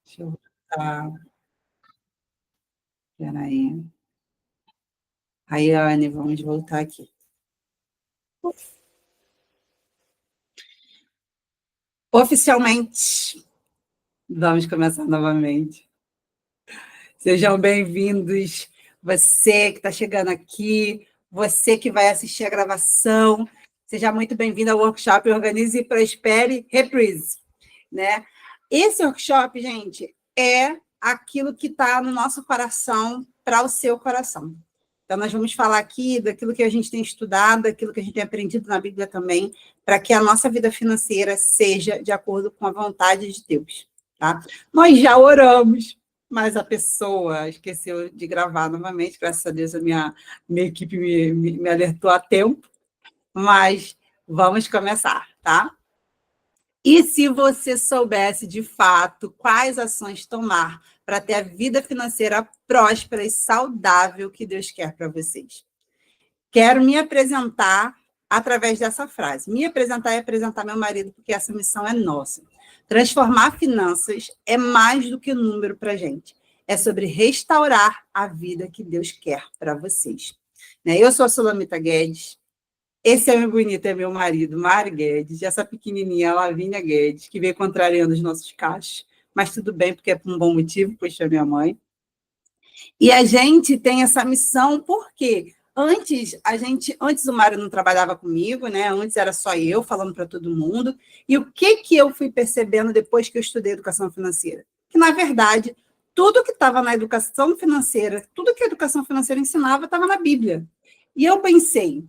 Deixa eu botar. Peraí. Rayane, vamos voltar aqui. Oficialmente, vamos começar novamente. Sejam bem-vindos, você que está chegando aqui, você que vai assistir a gravação, seja muito bem-vindo ao workshop Organize e Prospere Reprise, né? Esse workshop, gente, é aquilo que está no nosso coração para o seu coração. Então, nós vamos falar aqui daquilo que a gente tem estudado, daquilo que a gente tem aprendido na Bíblia também, para que a nossa vida financeira seja de acordo com a vontade de Deus, tá? Nós já oramos, mas a pessoa esqueceu de gravar novamente, graças a Deus a minha equipe me alertou a tempo, mas vamos começar, tá? E se você soubesse, de fato, quais ações tomar para ter a vida financeira próspera e saudável que Deus quer para vocês? Quero me apresentar através dessa frase. Me apresentar e apresentar meu marido, porque essa missão é nossa. Transformar finanças é mais do que número para a gente. É sobre restaurar a vida que Deus quer para vocês. Eu sou a Sulamita Guedes. Esse é meu bonito, é meu marido, Mário Guedes. E essa pequenininha, a Lavínia Guedes, que veio contrariando os nossos cachos. Mas tudo bem, porque é por um bom motivo, pois foi minha mãe. E a gente tem essa missão, por quê? Antes o Mário não trabalhava comigo, né? Antes era só eu falando para todo mundo. E o que eu fui percebendo depois que eu estudei educação financeira? Que, na verdade, tudo que estava na educação financeira, tudo que a educação financeira ensinava, estava na Bíblia. E eu pensei,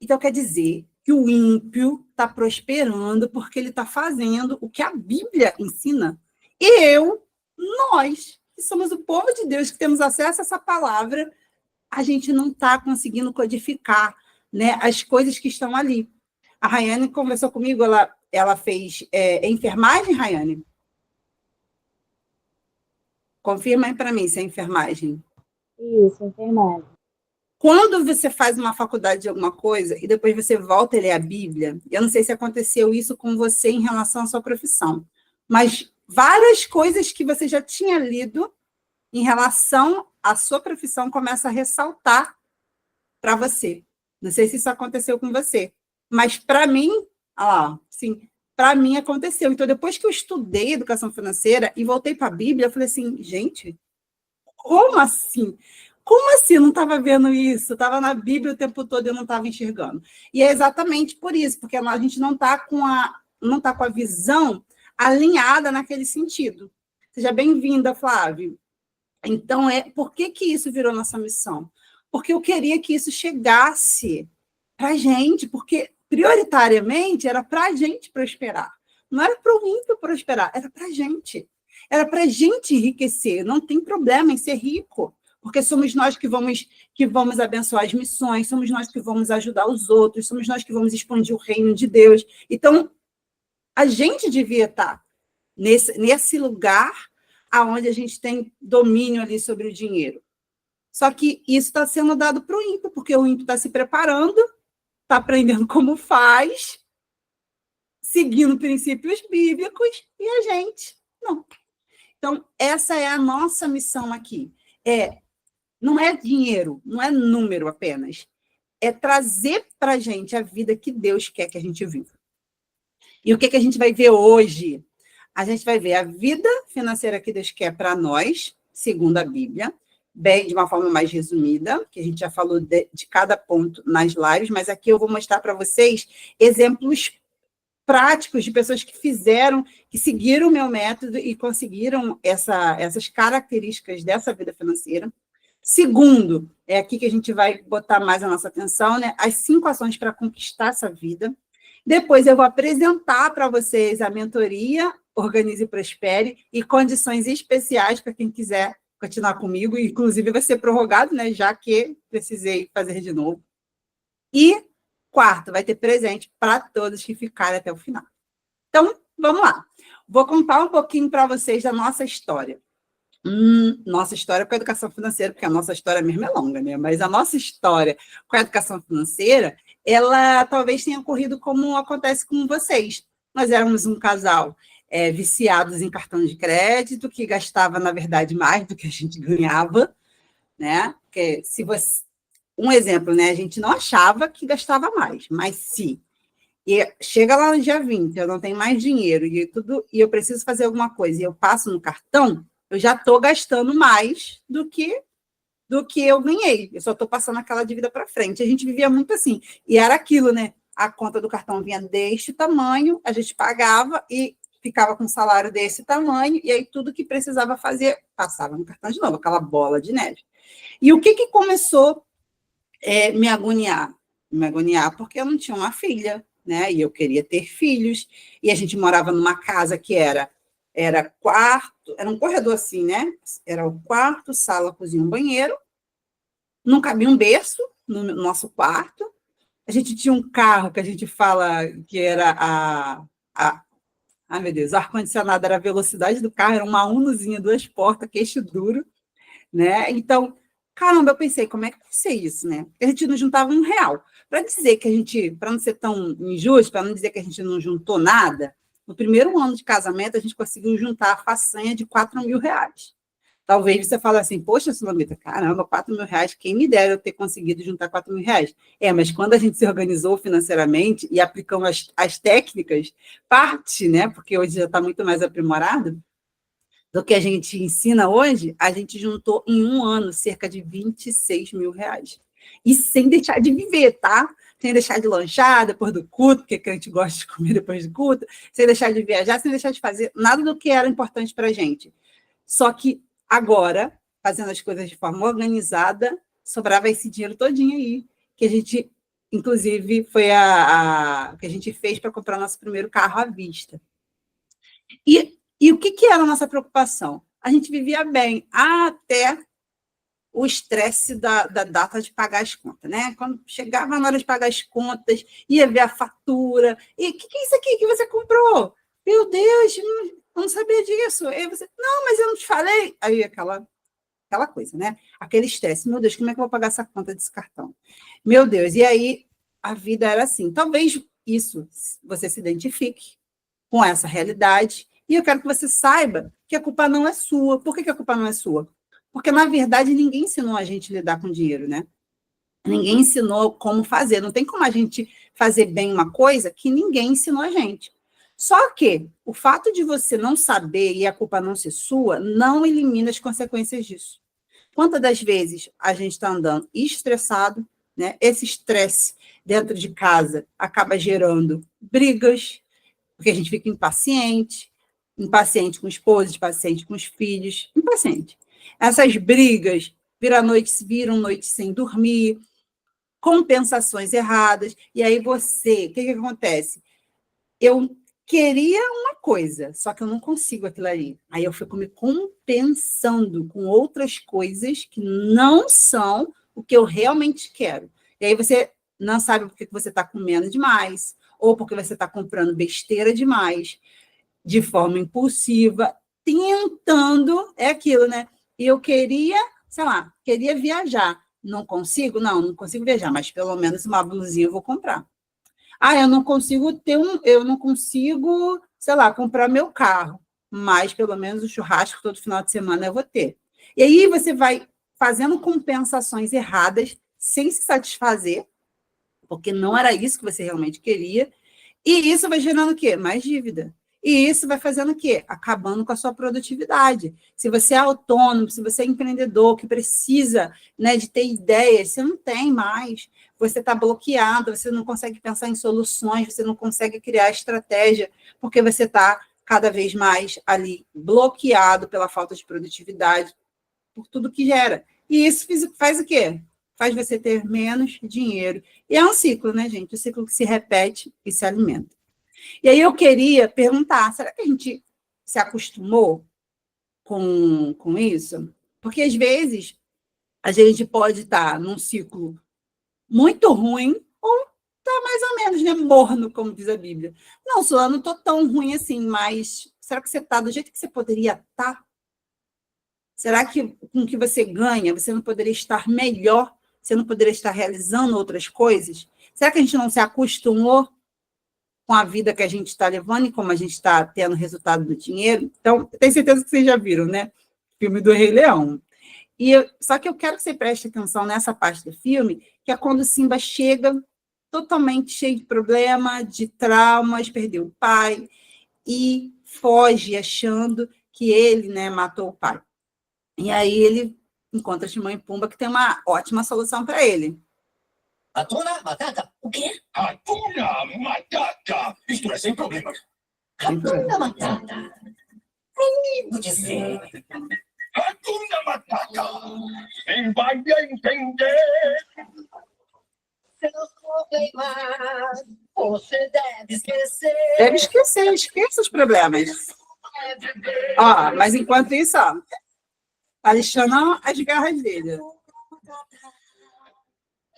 então quer dizer que o ímpio está prosperando porque ele está fazendo o que a Bíblia ensina. E nós, que somos o povo de Deus, que temos acesso a essa palavra, a gente não está conseguindo codificar, né, as coisas que estão ali. A Rayane conversou comigo, ela fez enfermagem, Rayane? Confirma aí para mim se é enfermagem. Isso, enfermagem. Quando você faz uma faculdade de alguma coisa e depois você volta a ler a Bíblia, eu não sei se aconteceu isso com você em relação à sua profissão, mas várias coisas que você já tinha lido em relação à sua profissão começa a ressaltar para você. Não sei se isso aconteceu com você, mas para mim, sim, para mim aconteceu. Então, depois que eu estudei educação financeira e voltei para a Bíblia, eu falei assim, gente, como assim? Como assim eu não estava vendo isso? Estava na Bíblia o tempo todo e eu não estava enxergando. E é exatamente por isso, porque a gente não está com a visão alinhada naquele sentido. Seja bem-vinda, Flávio. Então, por que isso virou nossa missão? Porque eu queria que isso chegasse para a gente, porque prioritariamente era para a gente prosperar. Não era para o ímpio prosperar, era para a gente. Era para a gente enriquecer. Não tem problema em ser rico, porque somos nós que vamos abençoar as missões, somos nós que vamos ajudar os outros, somos nós que vamos expandir o reino de Deus. Então, a gente devia estar nesse lugar aonde a gente tem domínio ali sobre o dinheiro. Só que isso está sendo dado para o ímpio, porque o ímpio está se preparando, está aprendendo como faz, seguindo princípios bíblicos, e a gente não. Então, essa é a nossa missão aqui. Não é dinheiro, não é número apenas. É trazer para a gente a vida que Deus quer que a gente viva. E o que a gente vai ver hoje? A gente vai ver a vida financeira que Deus quer para nós, segundo a Bíblia, bem de uma forma mais resumida, que a gente já falou de cada ponto nas lives, mas aqui eu vou mostrar para vocês exemplos práticos de pessoas que seguiram o meu método e conseguiram essas características dessa vida financeira. Segundo, é aqui que a gente vai botar mais a nossa atenção, né? As 5 ações para conquistar essa vida. Depois eu vou apresentar para vocês a mentoria Organize e Prospere e condições especiais para quem quiser continuar comigo, inclusive vai ser prorrogado, né, já que precisei fazer de novo. E quarto, vai ter presente para todos que ficarem até o final. Então, vamos lá. Vou contar um pouquinho para vocês da nossa história. Nossa história com a educação financeira, porque a nossa história mesmo é longa, né? Mas a nossa história com a educação financeira, ela talvez tenha ocorrido como acontece com vocês. Nós éramos um casal viciados em cartão de crédito, que gastava, na verdade, mais do que a gente ganhava, né? Porque se você... Um exemplo, né? A gente não achava que gastava mais, mas se chega lá no dia 20, eu não tenho mais dinheiro e eu preciso fazer alguma coisa e eu passo no cartão, eu já estou gastando mais do que eu ganhei. Eu só estou passando aquela dívida para frente. A gente vivia muito assim. E era aquilo, né? A conta do cartão vinha deste tamanho, a gente pagava e ficava com um salário desse tamanho, e aí tudo que precisava fazer passava no cartão de novo, aquela bola de neve. E o que começou me agoniar? Me agoniar porque eu não tinha uma filha, né? E eu queria ter filhos, e a gente morava numa casa que era quarto, era um corredor assim, né? Era o quarto, sala, cozinha, um banheiro. Não cabia um berço no nosso quarto. A gente tinha um carro que a gente fala que era ai, meu Deus, o ar-condicionado era a velocidade do carro, era uma Unozinha, 2 portas, queixo duro, né? Então, caramba, eu pensei, como é que vai ser isso, né? A gente não juntava R$ 1. Para dizer que a gente, para não ser tão injusto, para não dizer que a gente não juntou nada, no primeiro ano de casamento, a gente conseguiu juntar a façanha de R$ 4.000. Talvez você fale assim, poxa, Sulamita, caramba, R$ 4.000, quem me dera eu ter conseguido juntar R$ 4.000. Mas quando a gente se organizou financeiramente e aplicamos as técnicas, parte, né, porque hoje já está muito mais aprimorado, do que a gente ensina hoje, a gente juntou em um ano cerca de R$ 26.000. E sem deixar de viver, tá? Sem deixar de lanchar depois do culto, porque a gente gosta de comer depois do culto, sem deixar de viajar, sem deixar de fazer nada do que era importante para a gente. Só que agora, fazendo as coisas de forma organizada, sobrava esse dinheiro todinho aí, que a gente, inclusive, foi o que a gente fez para comprar nosso primeiro carro à vista. E o que era a nossa preocupação? A gente vivia bem até o estresse da data de pagar as contas, né? Quando chegava na hora de pagar as contas, ia ver a fatura, e o que é isso aqui que você comprou? Meu Deus, não sabia disso. Aí você, não, mas eu não te falei. Aí aquela coisa, né? Aquele estresse. Meu Deus, como é que eu vou pagar essa conta desse cartão? Meu Deus, e aí a vida era assim. Talvez isso você se identifique com essa realidade, e eu quero que você saiba que a culpa não é sua. Por que a culpa não é sua? Porque, na verdade, ninguém ensinou a gente a lidar com dinheiro, né? Ninguém ensinou como fazer. Não tem como a gente fazer bem uma coisa que ninguém ensinou a gente. Só que o fato de você não saber e a culpa não ser sua não elimina as consequências disso. Quantas das vezes a gente está andando estressado, né? Esse estresse dentro de casa acaba gerando brigas, porque a gente fica impaciente com o esposo, impaciente com os filhos, impaciente. Essas brigas viram noites sem dormir, compensações erradas, e aí o que acontece? Eu queria uma coisa, só que eu não consigo aquilo ali. Aí eu fico me compensando com outras coisas que não são o que eu realmente quero. E aí você não sabe por que você está comendo demais, ou porque você está comprando besteira demais, de forma impulsiva, tentando, é aquilo, né? E eu queria, sei lá, queria viajar. Não consigo? Não consigo viajar, mas pelo menos uma blusinha eu vou comprar. Eu não consigo sei lá, comprar meu carro, mas pelo menos o churrasco todo final de semana eu vou ter. E aí você vai fazendo compensações erradas, sem se satisfazer, porque não era isso que você realmente queria, e isso vai gerando o quê? Mais dívida. E isso vai fazendo o quê? Acabando com a sua produtividade. Se você é autônomo, se você é empreendedor, que precisa, né, de ter ideias, você não tem mais. Você está bloqueado, você não consegue pensar em soluções, você não consegue criar estratégia, porque você está cada vez mais ali bloqueado pela falta de produtividade, por tudo que gera. E isso faz o quê? Faz você ter menos dinheiro. E é um ciclo, né, gente? Um ciclo que se repete e se alimenta. E aí eu queria perguntar, será que a gente se acostumou com isso? Porque, às vezes, a gente pode estar num ciclo muito ruim ou tá mais ou menos, né, morno, como diz a Bíblia. Não, Solano, não estou tão ruim assim, mas será que você está do jeito que você poderia estar? Será que com o que você ganha, você não poderia estar melhor? Você não poderia estar realizando outras coisas? Será que a gente não se acostumou com a vida que a gente está levando e como a gente está tendo resultado do dinheiro. Então, eu tenho certeza que vocês já viram, né? O filme do Rei Leão. Só que eu quero que você preste atenção nessa parte do filme, que é quando o Simba chega totalmente cheio de problema, de traumas, perdeu o pai e foge achando que ele, né, matou o pai. E aí ele encontra Timão e Pumba, que tem uma ótima solução para ele. Hatuna Matata. O quê? Hatuna Matata. Isto é sem problemas. Hatuna Matata. Menino dizer. Hatuna Matata. Quem vai entender? Seus problemas você deve esquecer. Deve esquecer, esqueça os problemas. Ó, mas enquanto isso, ó, Alexandre, as garras dele.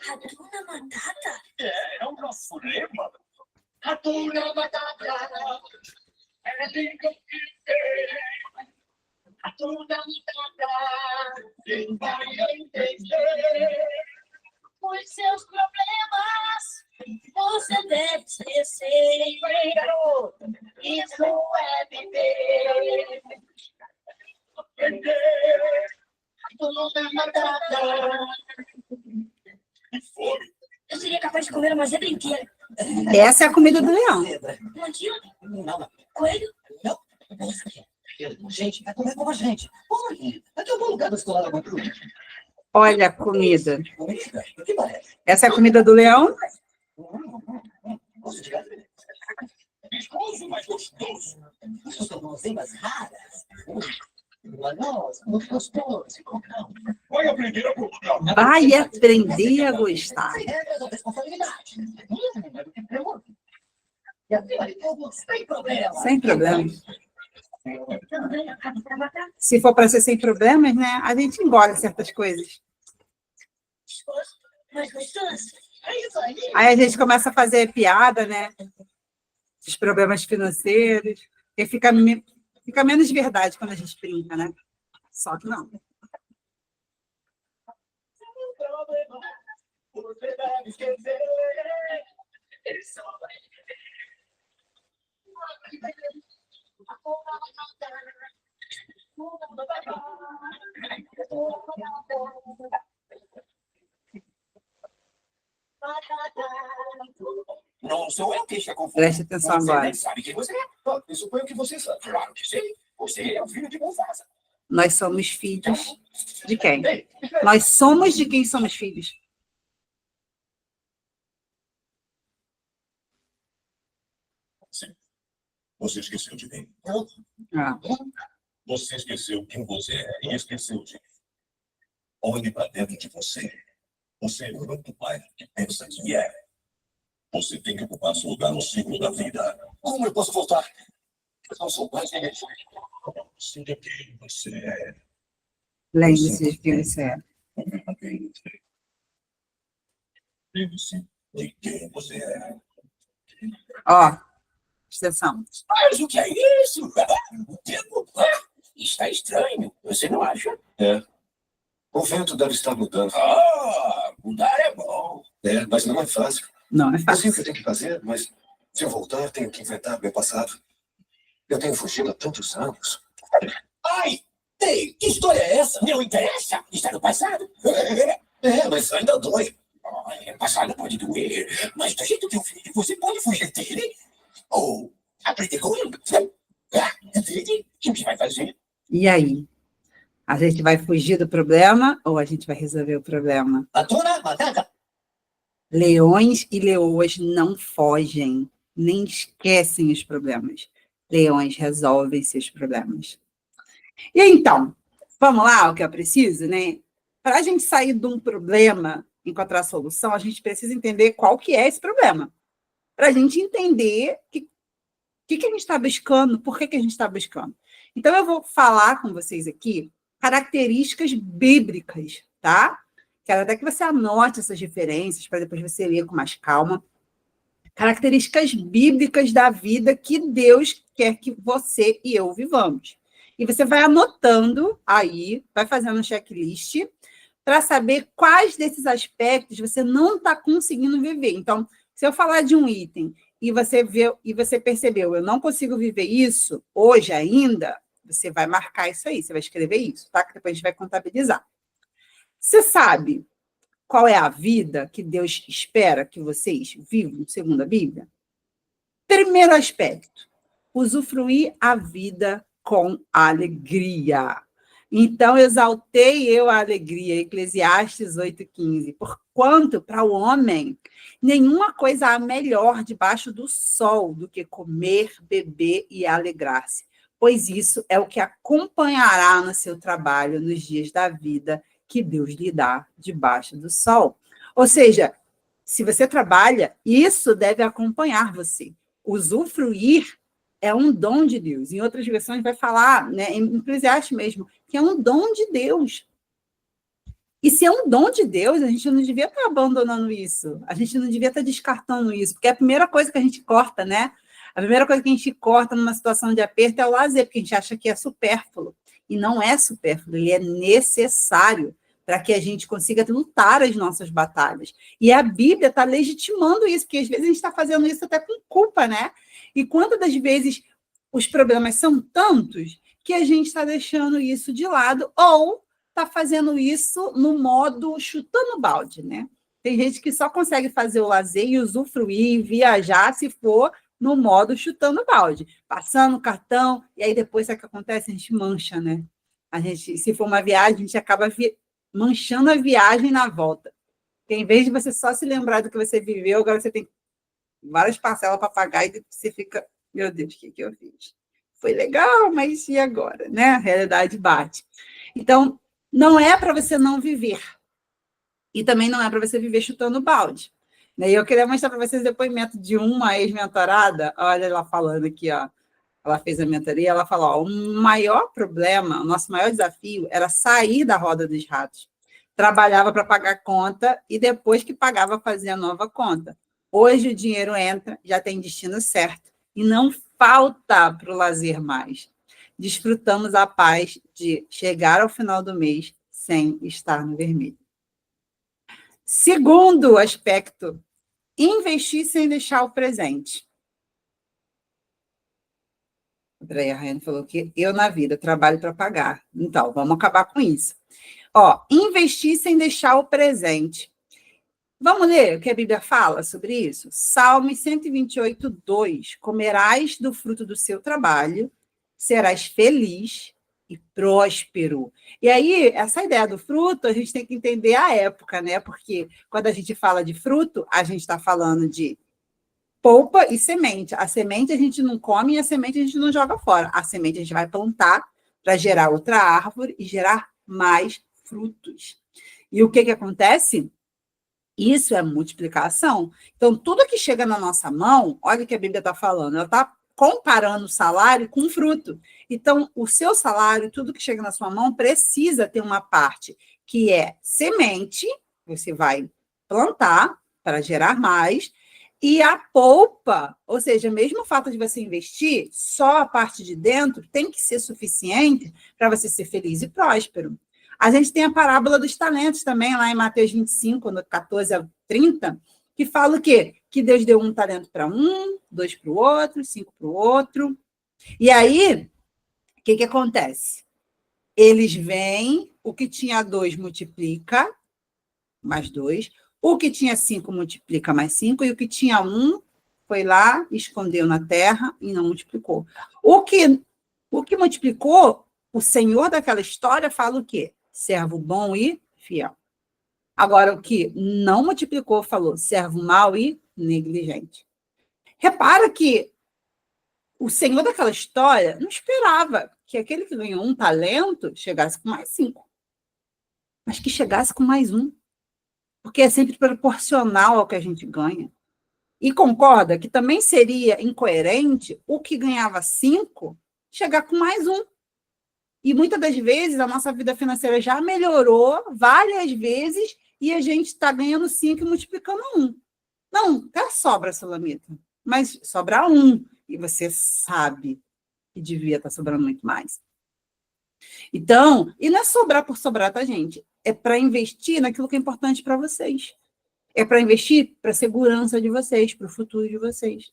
Hatuna Matata? É um problema. Hatuna Matata. É lindo que Hatuna Matata. Quem vai entender? Os seus problemas você deve esquecer. Garoto, isso é viver. Hatuna Matata. Eu seria capaz de comer uma zebra inteira. Essa é a comida do leão. Um antílope? Não. Coelho? Não. Gente, vai comer como a gente. Olha, aqui é um bom lugar da escola da Guantruga. Olha a comida. Comida? O que parece? Essa é a comida do leão? Gosto de gato. Viscoso, mas gostoso. Isso são guloseimas raras. Uma noz, muito gostoso. Vai aprender a gostar. Vai aprender a gostar. Sem regras ou responsabilidade. E acima de tudo, sem problemas. Sem problemas. Se for para ser sem problemas, né? A gente engole certas coisas. Mais gostoso. É isso aí. Aí a gente começa a fazer piada, né? Dos problemas financeiros. E fica menos verdade quando a gente brinca, né? Só que não. Você deve esquecer. Ele só vai Não sou eu que estou confuso. Preste atenção Você agora. nem sabe quem você é. Eu suponho que você sabe. Claro que sei. Você é o filho de Mufasa. Nós somos filhos de quem? Nós somos de quem somos filhos. Sim. Você esqueceu de mim. Ah. Você esqueceu quem você é e esqueceu de mim. Olhe para dentro de você. Você é muito mais do que pensa que é. Você tem que ocupar seu lugar no ciclo da vida. Como eu posso voltar? Eu não sou mais ninguém. Sei de quem você é. Lembre-se de quem você é. Lembre-se de quem você é. Ó, extensão. Mas o que é isso? O tempo está estranho. Você não acha? É. O vento deve estar mudando. Mudar é bom. É, mas não é fácil. Não, é Eu sei o fácil. que eu tenho que fazer, mas se eu voltar, tenho que enfrentar meu passado. Eu tenho fugido há tantos anos. Ai! Ei, que história é essa? Não interessa. Está no passado. Mas ainda dói. O passado pode doer, mas do jeito que eu vi, você pode fugir dele. Ou aprender com ele. Entende? O que vai fazer? E aí? A gente vai fugir do problema ou a gente vai resolver o problema? Hatuna Matata. Leões e leoas não fogem, nem esquecem os problemas. Leões resolvem seus problemas. E então, vamos lá, o que eu preciso, né? Para a gente sair de um problema, encontrar a solução, a gente precisa entender qual que é esse problema. Para a gente entender o que a gente está buscando, por que a gente está buscando. Então, eu vou falar com vocês aqui características bíblicas, tá? Quero até que você anote essas referências para depois você ler com mais calma. Características bíblicas da vida que Deus quer que você e eu vivamos. E você vai anotando aí, vai fazendo um checklist para saber quais desses aspectos você não está conseguindo viver. Então, se eu falar de um item e você percebeu, eu não consigo viver isso hoje ainda, você vai marcar isso aí, você vai escrever isso, tá? Que depois a gente vai contabilizar. Você sabe qual é a vida que Deus espera que vocês vivam, segundo a Bíblia? Primeiro aspecto, usufruir a vida com alegria. Então, exaltei eu a alegria, Eclesiastes 8,15. Porquanto, para o homem, nenhuma coisa há melhor debaixo do sol do que comer, beber e alegrar-se, pois isso é o que acompanhará no seu trabalho nos dias da vida que Deus lhe dá debaixo do sol. Ou seja, se você trabalha, isso deve acompanhar você. Usufruir é um dom de Deus. Em outras versões vai falar, né, em Eclesiastes mesmo, que é um dom de Deus. E se é um dom de Deus, a gente não devia estar abandonando isso. A gente não devia estar descartando isso, porque é a primeira coisa que a gente corta, né? A primeira coisa que a gente corta numa situação de aperto é o lazer, porque a gente acha que é supérfluo. E não é supérfluo, ele é necessário para que a gente consiga lutar as nossas batalhas. E a Bíblia está legitimando isso, porque às vezes a gente está fazendo isso até com culpa, né? E quantas das vezes os problemas são tantos que a gente está deixando isso de lado ou está fazendo isso no modo chutando balde, né? Tem gente que só consegue fazer o lazer e usufruir e viajar se for no modo chutando balde, passando o cartão, e aí depois, sabe o que acontece? A gente mancha, né? A gente, se for uma viagem, a gente acaba manchando a viagem na volta. Porque, em vez de você só se lembrar do que você viveu, agora você tem várias parcelas para pagar e você fica, meu Deus, o que eu fiz? Foi legal, mas e agora? Né? A realidade bate. Então, não é para você não viver. E também não é para você viver chutando balde. E eu queria mostrar para vocês o depoimento de uma ex-mentorada. Olha ela falando aqui, ó. Ela fez a mentoria, ela falou, ó, o maior problema, o nosso maior desafio era sair da roda dos ratos. Trabalhava para pagar conta e depois que pagava fazia nova conta. Hoje o dinheiro entra, já tem destino certo e não falta para o lazer mais. Desfrutamos a paz de chegar ao final do mês sem estar no vermelho. Segundo aspecto, investir sem deixar o presente. Peraí, a Raiane falou que eu na vida trabalho para pagar. Então, vamos acabar com isso. Ó, investir sem deixar o presente. Vamos ler o que a Bíblia fala sobre isso? Salmo 128, 2. Comerás do fruto do seu trabalho, serás feliz e próspero. E aí, essa ideia do fruto, a gente tem que entender a época, né? Porque quando a gente fala de fruto, a gente está falando de polpa e semente. A semente a gente não come e a semente a gente não joga fora. A semente a gente vai plantar para gerar outra árvore e gerar mais frutos. E o que acontece? Isso é multiplicação. Então, tudo que chega na nossa mão, olha o que a Bíblia está falando, ela está comparando o salário com o fruto. Então, o seu salário, tudo que chega na sua mão, precisa ter uma parte que é semente, você vai plantar para gerar mais, e a polpa, ou seja, mesmo o fato de você investir, só a parte de dentro tem que ser suficiente para você ser feliz e próspero. A gente tem a parábola dos talentos também, lá em Mateus 25, no 14 a 30, que fala o quê? Que Deus deu um talento para um, 2 para o outro, 5 para o outro. E aí, o que acontece? Eles vêm, o que tinha 2 multiplica, mais 2, o que tinha 5 multiplica mais 5, e o que tinha 1 foi lá, escondeu na terra e não multiplicou. O que multiplicou, o Senhor daquela história fala o quê? Servo bom e fiel. Agora, o que não multiplicou, falou servo mau e negligente. Repara que o Senhor daquela história não esperava que aquele que ganhou um talento chegasse com mais 5, mas que chegasse com mais 1, porque é sempre proporcional ao que a gente ganha. E concorda que também seria incoerente o que ganhava 5 chegar com mais 1. E muitas das vezes a nossa vida financeira já melhorou várias vezes e a gente está ganhando 5 e multiplicando 1. Não, até sobra, Sulamita, mas sobra 1. E você sabe que devia estar sobrando muito mais. Então, e não é sobrar por sobrar, tá, gente? É para investir naquilo que é importante para vocês. É para investir para a segurança de vocês, para o futuro de vocês.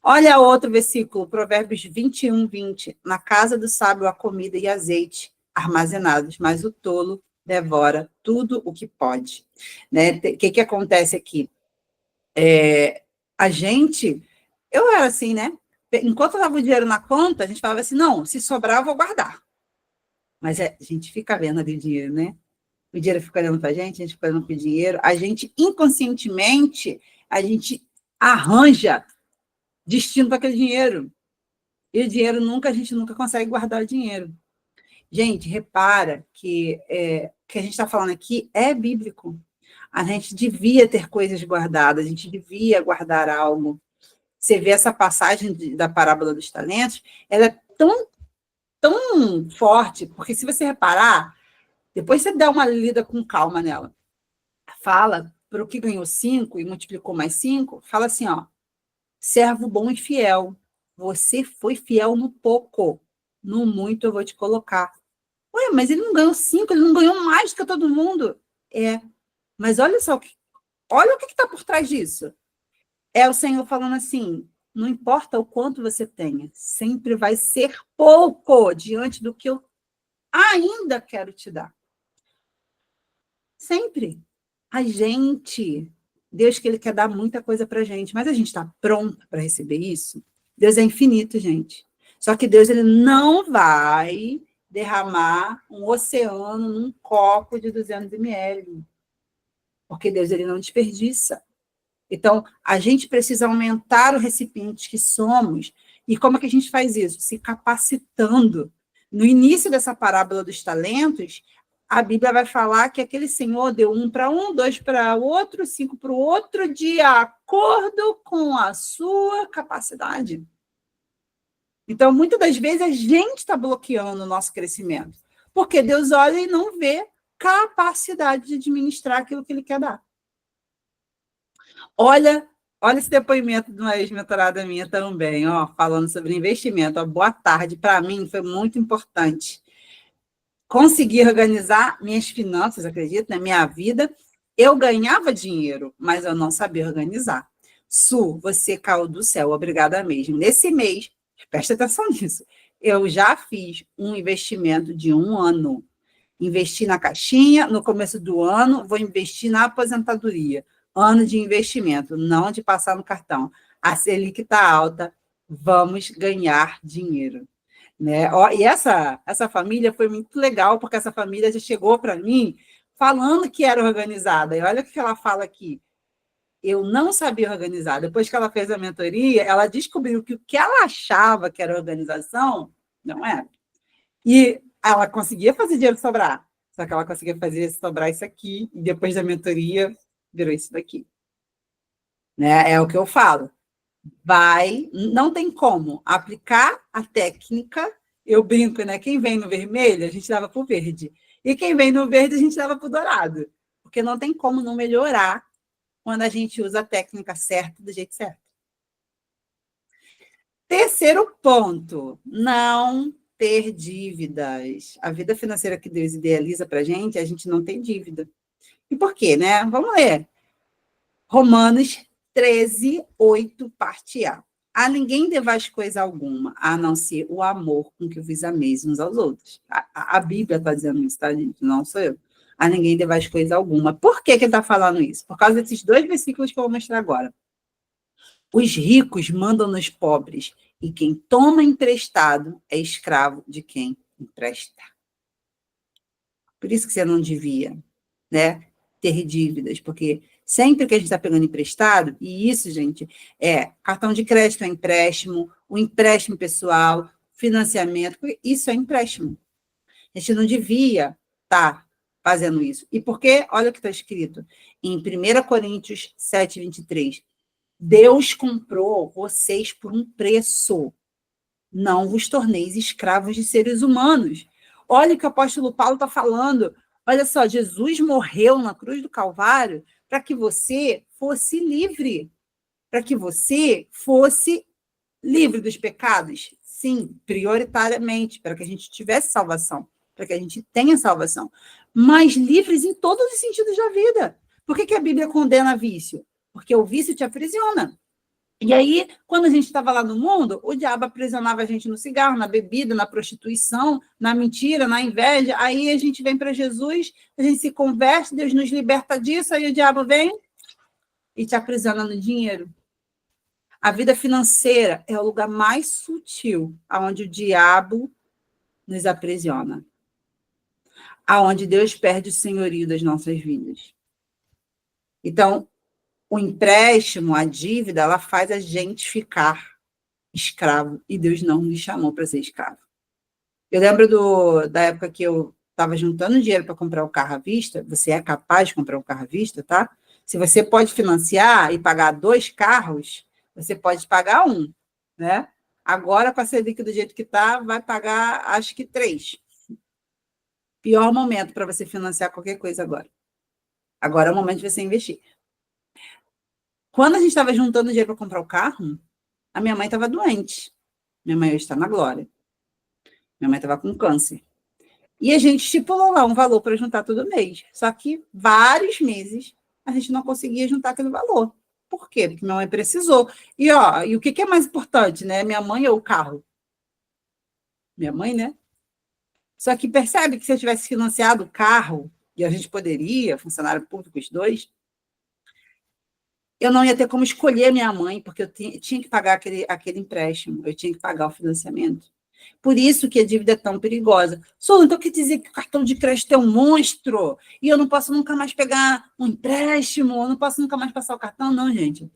Olha outro versículo, Provérbios 21, 20. Na casa do sábio há comida e azeite armazenados, mas o tolo devora tudo o que pode. Né? O que acontece aqui? A gente... Eu era assim, né? Enquanto eu dava o dinheiro na conta, a gente falava assim, não, se sobrar eu vou guardar. Mas a gente fica vendo ali o dinheiro, né? O dinheiro fica olhando para a gente fica olhando para o dinheiro. A gente, inconscientemente, a gente arranja destino para aquele dinheiro. E o dinheiro a gente nunca consegue guardar o dinheiro. Gente, repara que o que a gente está falando aqui é bíblico. A gente devia ter coisas guardadas, a gente devia guardar algo. Você vê essa passagem da parábola dos talentos, ela é tão forte, porque se você reparar, depois você dá uma lida com calma nela. Fala, para o que ganhou 5 e multiplicou mais 5, fala assim, ó, servo bom e fiel, você foi fiel no pouco, no muito eu vou te colocar. Ué, mas ele não ganhou 5, ele não ganhou mais do que todo mundo. Mas olha só, olha o que está por trás disso. É o Senhor falando assim, não importa o quanto você tenha, sempre vai ser pouco diante do que eu ainda quero te dar. Sempre. A gente, Deus que Ele quer dar muita coisa para a gente, mas a gente está pronto para receber isso? Deus é infinito, gente. Só que Deus ele não vai derramar um oceano num copo de 200 ml, porque Deus ele não desperdiça. Então, a gente precisa aumentar o recipiente que somos. E como é que a gente faz isso? Se capacitando. No início dessa parábola dos talentos, a Bíblia vai falar que aquele senhor deu 1 para um, 2 para o outro, 5 para o outro, de acordo com a sua capacidade. Então, muitas das vezes, a gente está bloqueando o nosso crescimento, porque Deus olha e não vê capacidade de administrar aquilo que Ele quer dar. Olha esse depoimento de uma ex-mentorada minha também, ó, falando sobre investimento. Ó, boa tarde, para mim foi muito importante. Conseguir organizar minhas finanças, acredito, na minha vida. Eu ganhava dinheiro, mas eu não sabia organizar. Su, você caiu do céu, obrigada mesmo. Nesse mês, preste atenção nisso, eu já fiz um investimento de 1 ano. Investi na caixinha, no começo do ano, vou investir na aposentadoria. Ano de investimento, não de passar no cartão. A Selic está alta, vamos ganhar dinheiro. Né? E essa família foi muito legal, porque essa família já chegou para mim falando que era organizada. E olha o que ela fala aqui. Eu não sabia organizar. Depois que ela fez a mentoria, ela descobriu que o que ela achava que era organização, não era. E ela conseguia fazer dinheiro sobrar. Só que ela conseguia fazer sobrar isso aqui, e depois da mentoria, virou isso daqui. Né? É o que eu falo. Não tem como aplicar a técnica. Eu brinco, né? Quem vem no vermelho, a gente dava para o verde. E quem vem no verde, a gente dava para o dourado. Porque não tem como não melhorar quando a gente usa a técnica certa, do jeito certo. Terceiro ponto, não ter dívidas. A vida financeira que Deus idealiza para a gente não tem dívida. E por quê, né? Vamos ler. Romanos 13, 8, parte A. A ninguém devais coisa alguma, a não ser o amor com que vos ameis uns aos outros. A Bíblia está dizendo isso, tá, gente? Não sou eu. A ninguém devais coisa alguma. Por que ele está falando isso? Por causa desses 2 versículos que eu vou mostrar agora. Os ricos mandam nos pobres, e quem toma emprestado é escravo de quem empresta. Por isso que você não devia, né, ter dívidas, porque sempre que a gente está pegando emprestado, e isso, gente, cartão de crédito é empréstimo, o empréstimo pessoal, financiamento, isso é empréstimo. A gente não devia estar fazendo isso. E por quê? Olha o que está escrito em 1 Coríntios 7, 23. Deus comprou vocês por um preço. Não vos torneis escravos de seres humanos. Olha o que o apóstolo Paulo está falando. Olha só, Jesus morreu na cruz do Calvário para que você fosse livre. Para que você fosse livre dos pecados. Sim, prioritariamente, para que a gente tivesse salvação. Para que a gente tenha salvação. Mas livres em todos os sentidos da vida. Por que a Bíblia condena vício? Porque o vício te aprisiona. E aí, quando a gente estava lá no mundo, o diabo aprisionava a gente no cigarro, na bebida, na prostituição, na mentira, na inveja. Aí a gente vem para Jesus, a gente se converte, Deus nos liberta disso, aí o diabo vem e te aprisiona no dinheiro. A vida financeira é o lugar mais sutil aonde o diabo nos aprisiona, aonde Deus perde o senhorio das nossas vidas. Então, o empréstimo, a dívida, ela faz a gente ficar escravo, e Deus não nos chamou para ser escravo. Eu lembro da época que eu estava juntando dinheiro para comprar o carro à vista. Você é capaz de comprar um carro à vista, tá? Se você pode financiar e pagar 2 carros, você pode pagar 1, né? Agora, com a Selic do jeito que está, vai pagar, acho que 3. Pior momento para você financiar qualquer coisa agora. Agora é o momento de você investir. Quando a gente estava juntando dinheiro para comprar o carro, a minha mãe estava doente. Minha mãe hoje está na glória. Minha mãe estava com câncer. E a gente estipulou lá um valor para juntar todo mês. Só que vários meses a gente não conseguia juntar aquele valor. Por quê? Porque minha mãe precisou. E o que é mais importante, né? Minha mãe ou o carro? Minha mãe, né? Só que percebe que se eu tivesse financiado o carro, e a gente poderia, funcionário público, os 2, eu não ia ter como escolher minha mãe, porque eu tinha que pagar aquele empréstimo, eu tinha que pagar o financiamento. Por isso que a dívida é tão perigosa. Sô, então quer dizer que o cartão de crédito é um monstro e eu não posso nunca mais pegar um empréstimo, eu não posso nunca mais passar o cartão? Não, gente.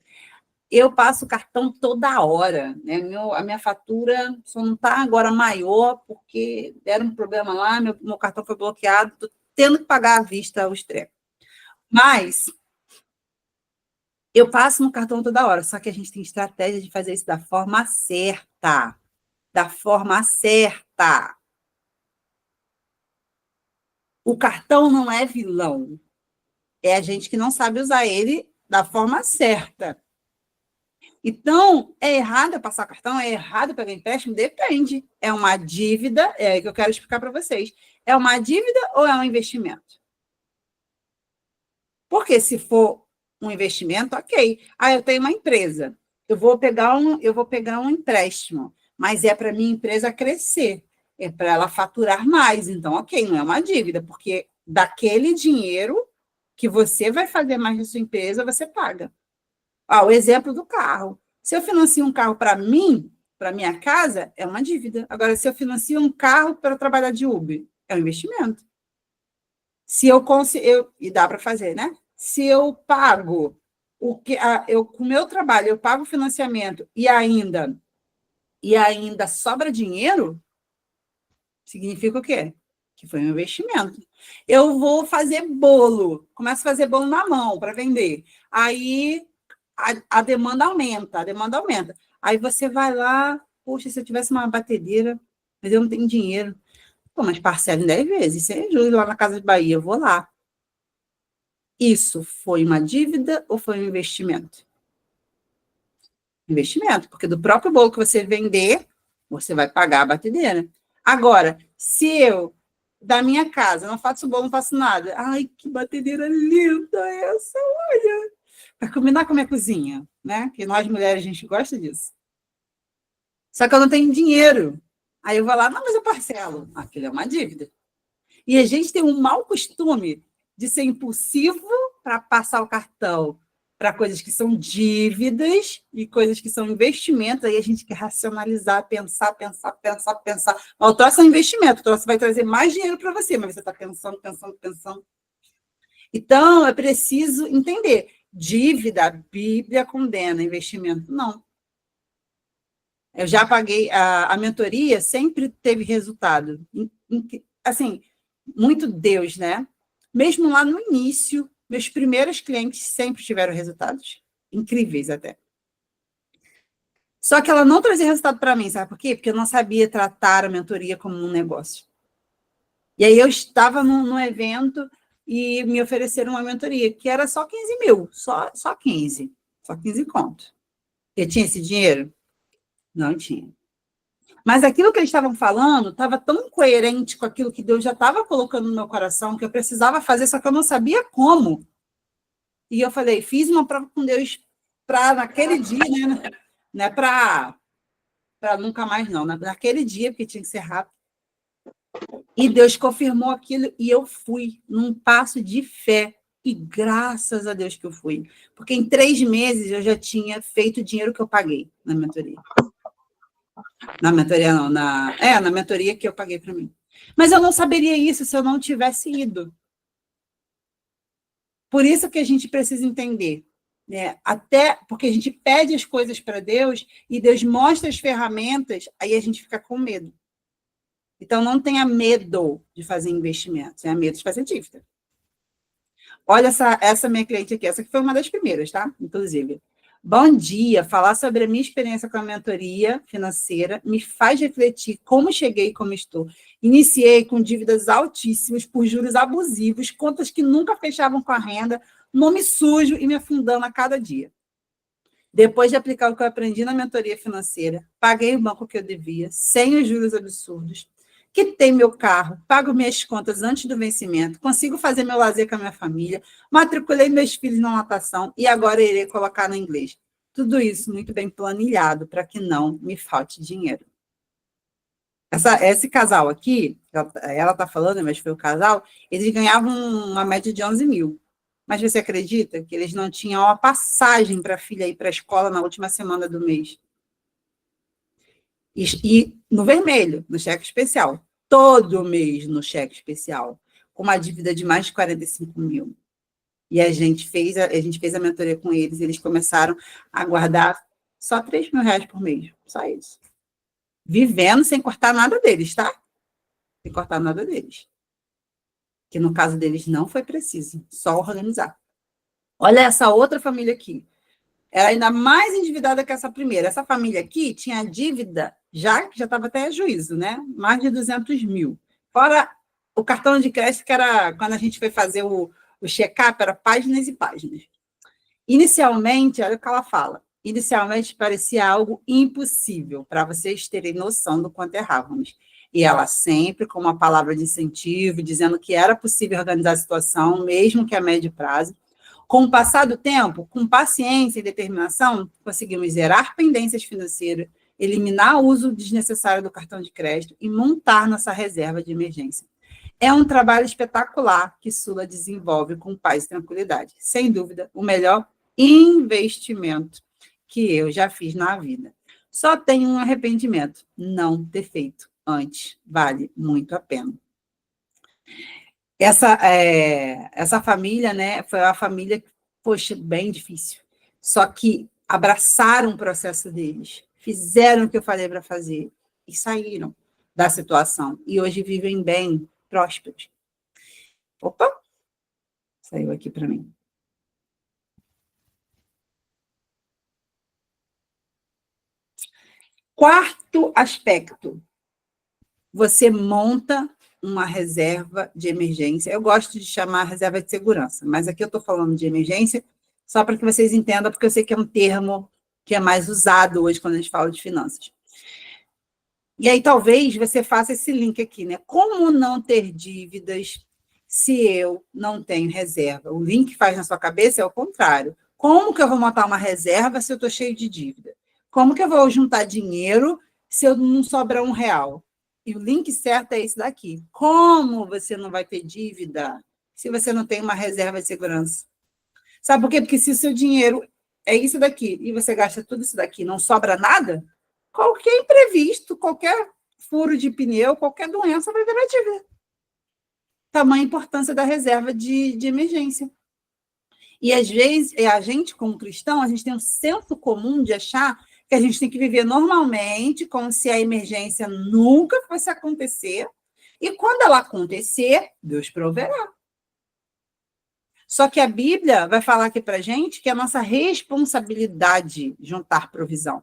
Eu passo o cartão toda hora, né? A minha fatura só não está agora maior porque deram um problema lá, meu cartão foi bloqueado, estou tendo que pagar à vista os trecos. Mas eu passo no cartão toda hora, só que a gente tem estratégia de fazer isso da forma certa. Da forma certa. O cartão não é vilão. É a gente que não sabe usar ele da forma certa. Então, é errado eu passar cartão? É errado pegar empréstimo? Depende. É uma dívida, é o que eu quero explicar para vocês. É uma dívida ou é um investimento? Porque se for um investimento, ok. Eu tenho uma empresa. Eu vou pegar um empréstimo, mas é para minha empresa crescer. É para ela faturar mais. Então, ok, não é uma dívida, porque daquele dinheiro que você vai fazer mais na sua empresa, você paga. O exemplo do carro. Se eu financio um carro para mim, para minha casa, é uma dívida. Agora, se eu financio um carro para trabalhar de Uber, é um investimento. Se eu consigo, e dá para fazer, né? Se eu pago com o meu trabalho, eu pago o financiamento e ainda sobra dinheiro, significa o quê? Que foi um investimento. Eu vou fazer bolo, começo a fazer bolo na mão para vender. Aí a demanda aumenta, Aí você vai lá, poxa, se eu tivesse uma batedeira, mas eu não tenho dinheiro. Pô, mas parcela em 10 vezes, sem juros lá na Casa de Bahia, eu vou lá. Isso foi uma dívida ou foi um investimento? Investimento, porque do próprio bolo que você vender, você vai pagar a batedeira. Agora, se eu, da minha casa, não faço bolo, não faço nada, ai, que batedeira linda essa, olha, para combinar com a minha cozinha, né? Que nós mulheres, a gente gosta disso. Só que eu não tenho dinheiro. Aí eu vou lá, não, mas eu parcelo. Aquilo é uma dívida. E a gente tem um mau costume de ser impulsivo para passar o cartão para coisas que são dívidas e coisas que são investimentos. Aí a gente quer racionalizar, pensar. O troço é um investimento, o troço vai trazer mais dinheiro para você, mas você está pensando. Então, é preciso entender. Dívida, a Bíblia condena, investimento, não. Eu já paguei, a mentoria sempre teve resultado. Assim, muito Deus, né? Mesmo lá no início, meus primeiros clientes sempre tiveram resultados incríveis até. Só que ela não trazia resultado para mim, sabe por quê? Porque eu não sabia tratar a mentoria como um negócio. E aí eu estava num evento e me ofereceram uma mentoria, que era só 15 mil, só 15 conto. Eu tinha esse dinheiro? Não tinha. Mas aquilo que eles estavam falando estava tão coerente com aquilo que Deus já estava colocando no meu coração, que eu precisava fazer, só que eu não sabia como. E eu falei, fiz uma prova com Deus para naquele dia, né? Não é para nunca mais, não. Naquele dia, porque tinha que ser rápido. E Deus confirmou aquilo e eu fui num passo de fé. E graças a Deus que eu fui. Porque em 3 meses eu já tinha feito o dinheiro que eu paguei na mentoria. Na mentoria, não. Na mentoria que eu paguei para mim. Mas eu não saberia isso se eu não tivesse ido. Por isso que a gente precisa entender. Né? Até porque a gente pede as coisas para Deus e Deus mostra as ferramentas, aí a gente fica com medo. Então, não tenha medo de fazer investimentos, tenha medo de fazer dívida. Olha essa minha cliente aqui, essa aqui foi uma das primeiras, tá? Inclusive. Bom dia, falar sobre a minha experiência com a mentoria financeira me faz refletir como cheguei e como estou. Iniciei com dívidas altíssimas por juros abusivos, contas que nunca fechavam com a renda, nome sujo e me afundando a cada dia. Depois de aplicar o que eu aprendi na mentoria financeira, paguei o banco que eu devia, sem os juros absurdos, quitei meu carro, pago minhas contas antes do vencimento, consigo fazer meu lazer com a minha família, matriculei meus filhos na natação e agora irei colocar no inglês. Tudo isso muito bem planilhado para que não me falte dinheiro. Esse casal aqui, ela está falando, mas foi o casal, eles ganhavam uma média de 11 mil. Mas você acredita que eles não tinham uma passagem para a filha ir para a escola na última semana do mês? E no vermelho, no cheque especial. Todo mês no cheque especial. Com uma dívida de mais de 45 mil. E a gente fez a mentoria com eles. Eles começaram a guardar só 3 mil reais por mês. Só isso. Vivendo sem cortar nada deles, tá? Sem cortar nada deles. Que no caso deles não foi preciso. Só organizar. Olha essa outra família aqui. Era ainda mais endividada que essa primeira. Essa família aqui tinha dívida, já estava até a juízo, né? Mais de 200 mil. Fora o cartão de crédito, que era quando a gente foi fazer o check-up, era páginas e páginas. Inicialmente, olha o que ela fala, inicialmente parecia algo impossível, para vocês terem noção do quanto errávamos. E ela sempre com uma palavra de incentivo, dizendo que era possível organizar a situação, mesmo que a médio prazo. Com o passar do tempo, com paciência e determinação, conseguimos zerar pendências financeiras, eliminar o uso desnecessário do cartão de crédito e montar nossa reserva de emergência. É um trabalho espetacular que Sula desenvolve com paz e tranquilidade. Sem dúvida, o melhor investimento que eu já fiz na vida. Só tenho um arrependimento, não ter feito antes. Vale muito a pena. Essa família, né, foi uma família, poxa, bem difícil. Só que abraçaram o processo deles, fizeram o que eu falei para fazer e saíram da situação. E hoje vivem bem, prósperos. Opa! Saiu aqui para mim. Quarto aspecto. Você monta uma reserva de emergência. Eu gosto de chamar reserva de segurança, mas aqui eu estou falando de emergência só para que vocês entendam, porque eu sei que é um termo que é mais usado hoje quando a gente fala de finanças. E aí, talvez, você faça esse link aqui, né? Como não ter dívidas se eu não tenho reserva? O link que faz na sua cabeça é o contrário. Como que eu vou montar uma reserva se eu estou cheio de dívida? Como que eu vou juntar dinheiro se eu não sobrar R$1? E o link certo é esse daqui. Como você não vai ter dívida se você não tem uma reserva de segurança? Sabe por quê? Porque se o seu dinheiro é isso daqui e você gasta tudo isso daqui, não sobra nada, qualquer imprevisto, qualquer furo de pneu, qualquer doença vai virar dívida. Tamanha importância da reserva de emergência. E, às vezes, a gente, como cristão, a gente tem um senso comum de achar que a gente tem que viver normalmente, como se a emergência nunca fosse acontecer, e quando ela acontecer, Deus proverá. Só que a Bíblia vai falar aqui para a gente que é a nossa responsabilidade juntar provisão.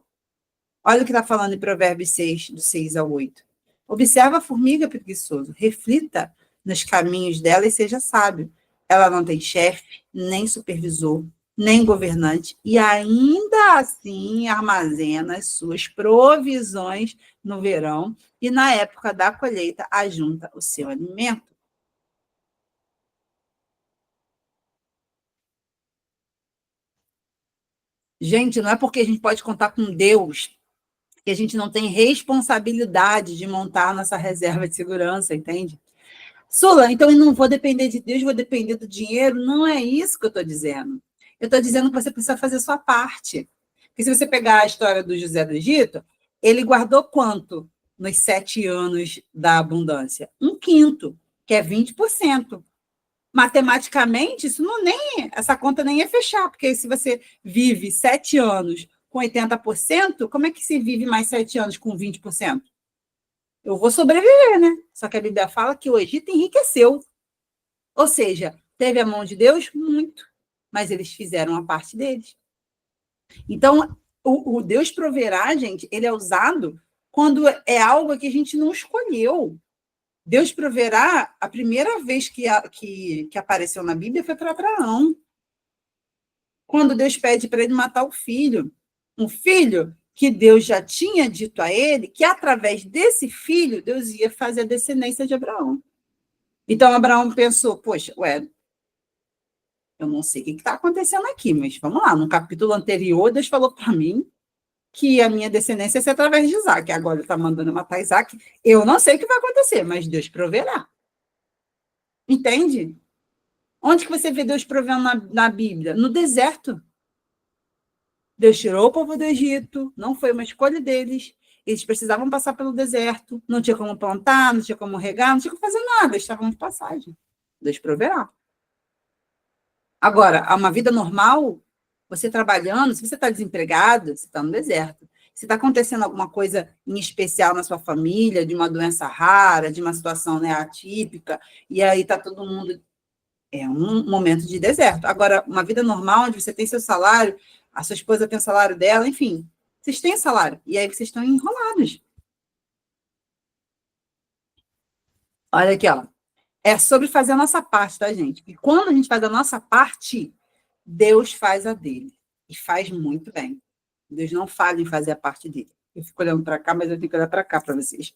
Olha o que está falando em Provérbios 6, do 6 ao 8. Observa a formiga preguiçoso, reflita nos caminhos dela e seja sábio. Ela não tem chefe, nem supervisor, nem governante, e ainda assim armazena as suas provisões no verão e na época da colheita ajunta o seu alimento. Gente, não é porque a gente pode contar com Deus que a gente não tem responsabilidade de montar a nossa reserva de segurança, entende? Sula, então eu não vou depender de Deus, vou depender do dinheiro. Não é isso que eu estou dizendo. Eu estou dizendo que você precisa fazer a sua parte. Porque se você pegar a história do José do Egito, ele guardou quanto nos 7 anos da abundância? Um quinto, que é 20%. Matematicamente, essa conta nem ia fechar, porque se você vive 7 anos com 80%, como é que se vive mais 7 anos com 20%? Eu vou sobreviver, né? Só que a Bíblia fala que o Egito enriqueceu. Ou seja, teve a mão de Deus? Muito. Mas eles fizeram a parte deles. Então, o Deus proverá, gente, ele é usado quando é algo que a gente não escolheu. Deus proverá, a primeira vez que apareceu na Bíblia foi para Abraão. Quando Deus pede para ele matar o filho. Um filho que Deus já tinha dito a ele que, através desse filho, Deus ia fazer a descendência de Abraão. Então, Abraão pensou, poxa, eu não sei o que está acontecendo aqui, mas vamos lá, no capítulo anterior, Deus falou para mim que a minha descendência ia ser através de Isaac, agora ele está mandando matar Isaac, eu não sei o que vai acontecer, mas Deus proverá. Entende? Onde que você vê Deus provendo na Bíblia? No deserto. Deus tirou o povo do Egito, não foi uma escolha deles, eles precisavam passar pelo deserto, não tinha como plantar, não tinha como regar, não tinha como fazer nada, eles estavam de passagem. Deus proverá. Agora, uma vida normal, você trabalhando, se você está desempregado, você está no deserto. Se está acontecendo alguma coisa em especial na sua família, de uma doença rara, de uma situação, né, atípica, e aí está todo mundo... É um momento de deserto. Agora, uma vida normal, onde você tem seu salário, a sua esposa tem o salário dela, enfim, vocês têm salário, e aí vocês estão enrolados. Olha aqui, ó. É sobre fazer a nossa parte, tá, gente? E quando a gente faz a nossa parte, Deus faz a dele. E faz muito bem. Deus não falha em fazer a parte dele. Eu fico olhando para cá, mas eu tenho que olhar para cá para vocês.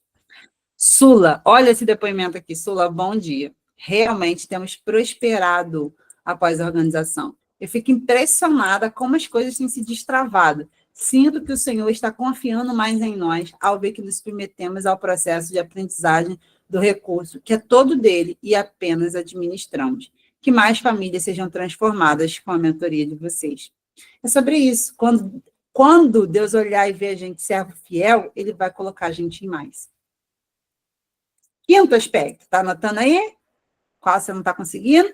Sula, olha esse depoimento aqui. Sula, bom dia. Realmente temos prosperado após a organização. Eu fico impressionada como as coisas têm se destravado. Sinto que o Senhor está confiando mais em nós ao ver que nos submetemos ao processo de aprendizagem do recurso, que é todo dele e apenas administramos. Que mais famílias sejam transformadas com a mentoria de vocês. É sobre isso. Quando Deus olhar e ver a gente servo fiel, ele vai colocar a gente em mais. Quinto aspecto, tá anotando aí? Qual você não está conseguindo?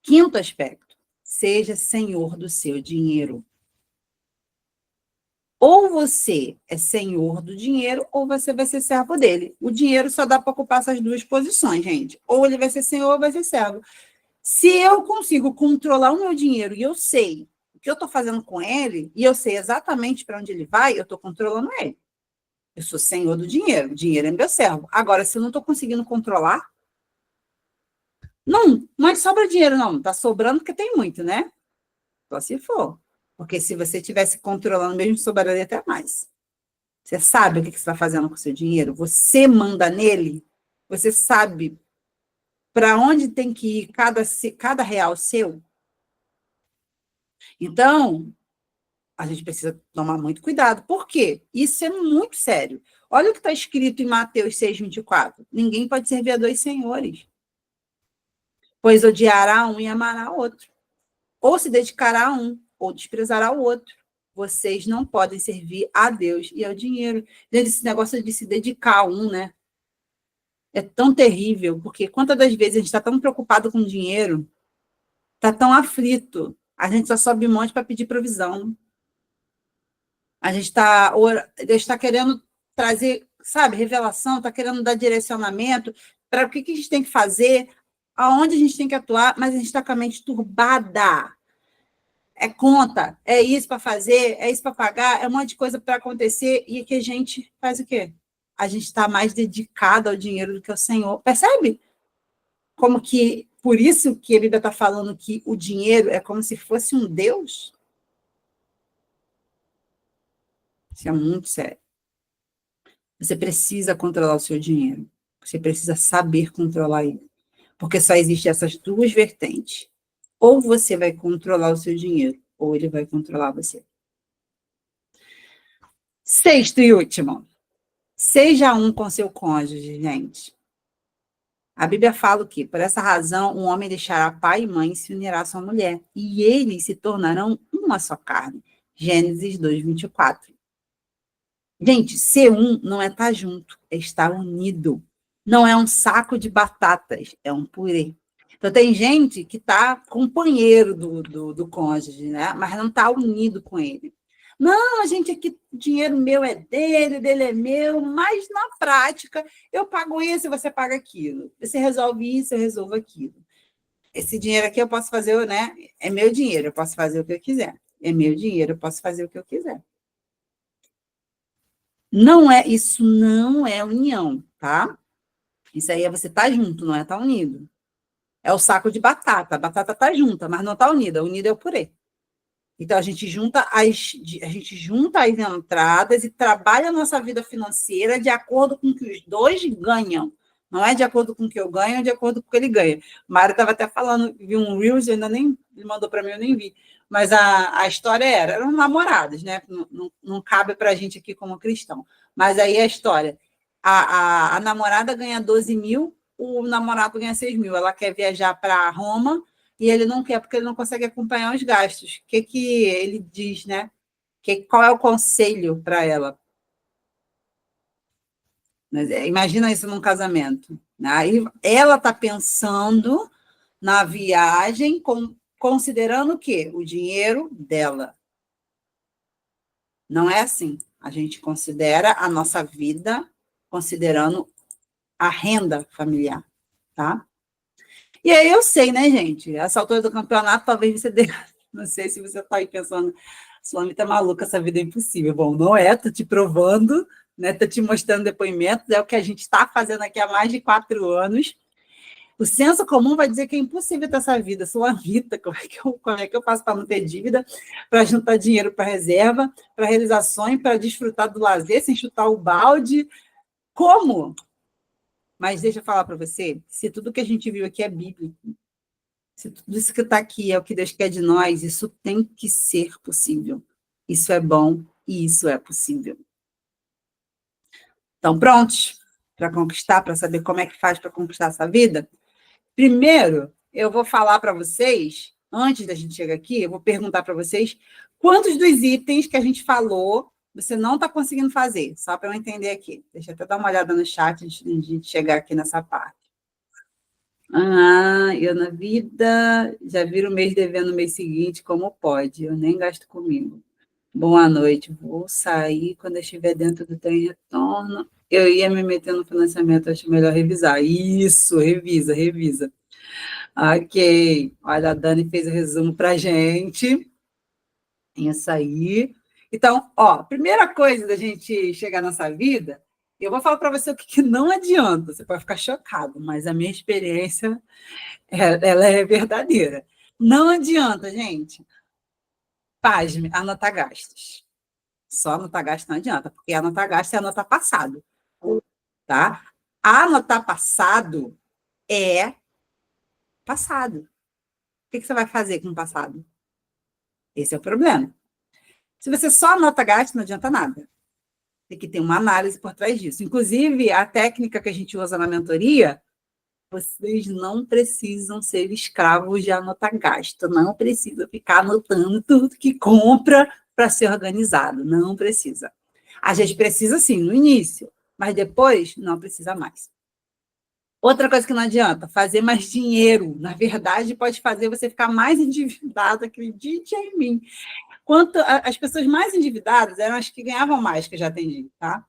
Quinto aspecto, seja senhor do seu dinheiro. Ou você é senhor do dinheiro, ou você vai ser servo dele. O dinheiro só dá para ocupar essas duas posições, gente. Ou ele vai ser senhor, ou vai ser servo. Se eu consigo controlar o meu dinheiro e eu sei o que eu estou fazendo com ele, e eu sei exatamente para onde ele vai, eu estou controlando ele. Eu sou senhor do dinheiro, o dinheiro é meu servo. Agora, se eu não estou conseguindo controlar, não é que sobra dinheiro, não. Está sobrando porque tem muito, né? Só se for. Porque se você estivesse controlando, mesmo sobraria até mais. Você sabe o que você está fazendo com o seu dinheiro? Você manda nele? Você sabe para onde tem que ir cada real seu? Então, a gente precisa tomar muito cuidado. Por quê? Isso é muito sério. Olha o que está escrito em Mateus 6,24. Ninguém pode servir a dois senhores, pois odiará um e amará outro. Ou se dedicará a um, ou desprezará o outro. Vocês não podem servir a Deus e ao dinheiro. Esse negócio de se dedicar a um, né? É tão terrível, porque quantas das vezes a gente está tão preocupado com dinheiro, está tão aflito, a gente só sobe monte para pedir provisão. A gente Deus está querendo trazer, sabe, revelação, está querendo dar direcionamento para o que a gente tem que fazer, aonde a gente tem que atuar, mas a gente está com a mente turbada. É conta, é isso para fazer, é isso para pagar, é um monte de coisa para acontecer, e que a gente faz o quê? A gente está mais dedicado ao dinheiro do que ao Senhor. Percebe? Como que, por isso que a Bíblia está falando que o dinheiro é como se fosse um Deus? Isso é muito sério. Você precisa controlar o seu dinheiro. Você precisa saber controlar ele. Porque só existem essas duas vertentes. Ou você vai controlar o seu dinheiro, ou ele vai controlar você. Sexto e último. Seja um com seu cônjuge, gente. A Bíblia fala o quê? Por essa razão, um homem deixará pai e mãe e se unirá à sua mulher, e eles se tornarão uma só carne. Gênesis 2:24. Gente, ser um não é estar junto, é estar unido. Não é um saco de batatas, é um purê. Então, tem gente que está companheiro do cônjuge, né? Mas não está unido com ele. Não, a gente aqui, o dinheiro meu é dele, dele é meu, mas na prática, eu pago isso e você paga aquilo. Você resolve isso, eu resolvo aquilo. Esse dinheiro aqui eu posso fazer, né? É meu dinheiro, eu posso fazer o que eu quiser. É meu dinheiro, eu posso fazer o que eu quiser. Isso não é união, tá? Isso aí é você estar junto, não é estar unido. É o saco de batata. A batata está junta, mas não está unida. Unida é o purê. Então, a gente junta as entradas e trabalha a nossa vida financeira de acordo com o que os dois ganham. Não é de acordo com o que eu ganho, é de acordo com o que ele ganha. Mário estava até falando, vi um Reels, ainda nem ele mandou para mim, eu nem vi. Mas a história eram namorados, né? Não cabe para a gente aqui como cristão. Mas aí a história. A namorada ganha 12 mil, o namorado ganha 6 mil. Ela quer viajar para Roma, e ele não quer porque ele não consegue acompanhar os gastos. O que ele diz, né? Qual é o conselho para ela? Imagina isso num casamento. Aí ela está pensando na viagem, considerando o quê? O dinheiro dela. Não é assim. A gente considera a nossa vida considerando a renda familiar, tá? E aí eu sei, né, gente? Essa altura do campeonato, talvez você dê... Não sei se você está aí pensando, Solane tá maluca, essa vida é impossível. Bom, não é, tô te provando, né? Tô te mostrando depoimentos, é o que a gente está fazendo aqui há mais de 4 anos. O senso comum vai dizer que é impossível ter essa vida. Solamita, como é que eu faço para não ter dívida, para juntar dinheiro para reserva, para realizações, para desfrutar do lazer sem chutar o balde? Como? Mas deixa eu falar para você, se tudo que a gente viu aqui é bíblico, se tudo isso que está aqui é o que Deus quer de nós, isso tem que ser possível. Isso é bom e isso é possível. Estão prontos para conquistar, para saber como é que faz para conquistar essa vida? Primeiro, eu vou falar para vocês, antes da gente chegar aqui, eu vou perguntar para vocês quantos dos itens que a gente falou você não está conseguindo fazer, só para eu entender aqui. Deixa eu até dar uma olhada no chat antes de a gente chegar aqui nessa parte. Eu na vida já viro o mês devendo no mês seguinte, como pode? Eu nem gasto comigo. Boa noite, vou sair quando eu estiver dentro do trem retorno. Eu ia me meter no financiamento, acho melhor revisar. Isso, revisa. Ok, olha, a Dani fez o resumo para a gente. Isso aí. Então, primeira coisa da gente chegar nessa vida, eu vou falar para você o que não adianta. Você pode ficar chocado, mas a minha experiência ela é verdadeira. Não adianta, gente. Pasme, anotar gastos. Só anotar gasto não adianta, porque anotar gasto é anotar passado. Tá? Anotar passado é passado. O que você vai fazer com o passado? Esse é o problema. Se você só anota gasto, não adianta nada. Tem que ter uma análise por trás disso. Inclusive, a técnica que a gente usa na mentoria, vocês não precisam ser escravos de anotar gasto, não precisa ficar anotando tudo que compra para ser organizado, não precisa. A gente precisa sim no início, mas depois não precisa mais. Outra coisa que não adianta, fazer mais dinheiro. Na verdade, pode fazer você ficar mais endividado, acredite em mim. As pessoas mais endividadas eram as que ganhavam mais, que eu já atendi, tá?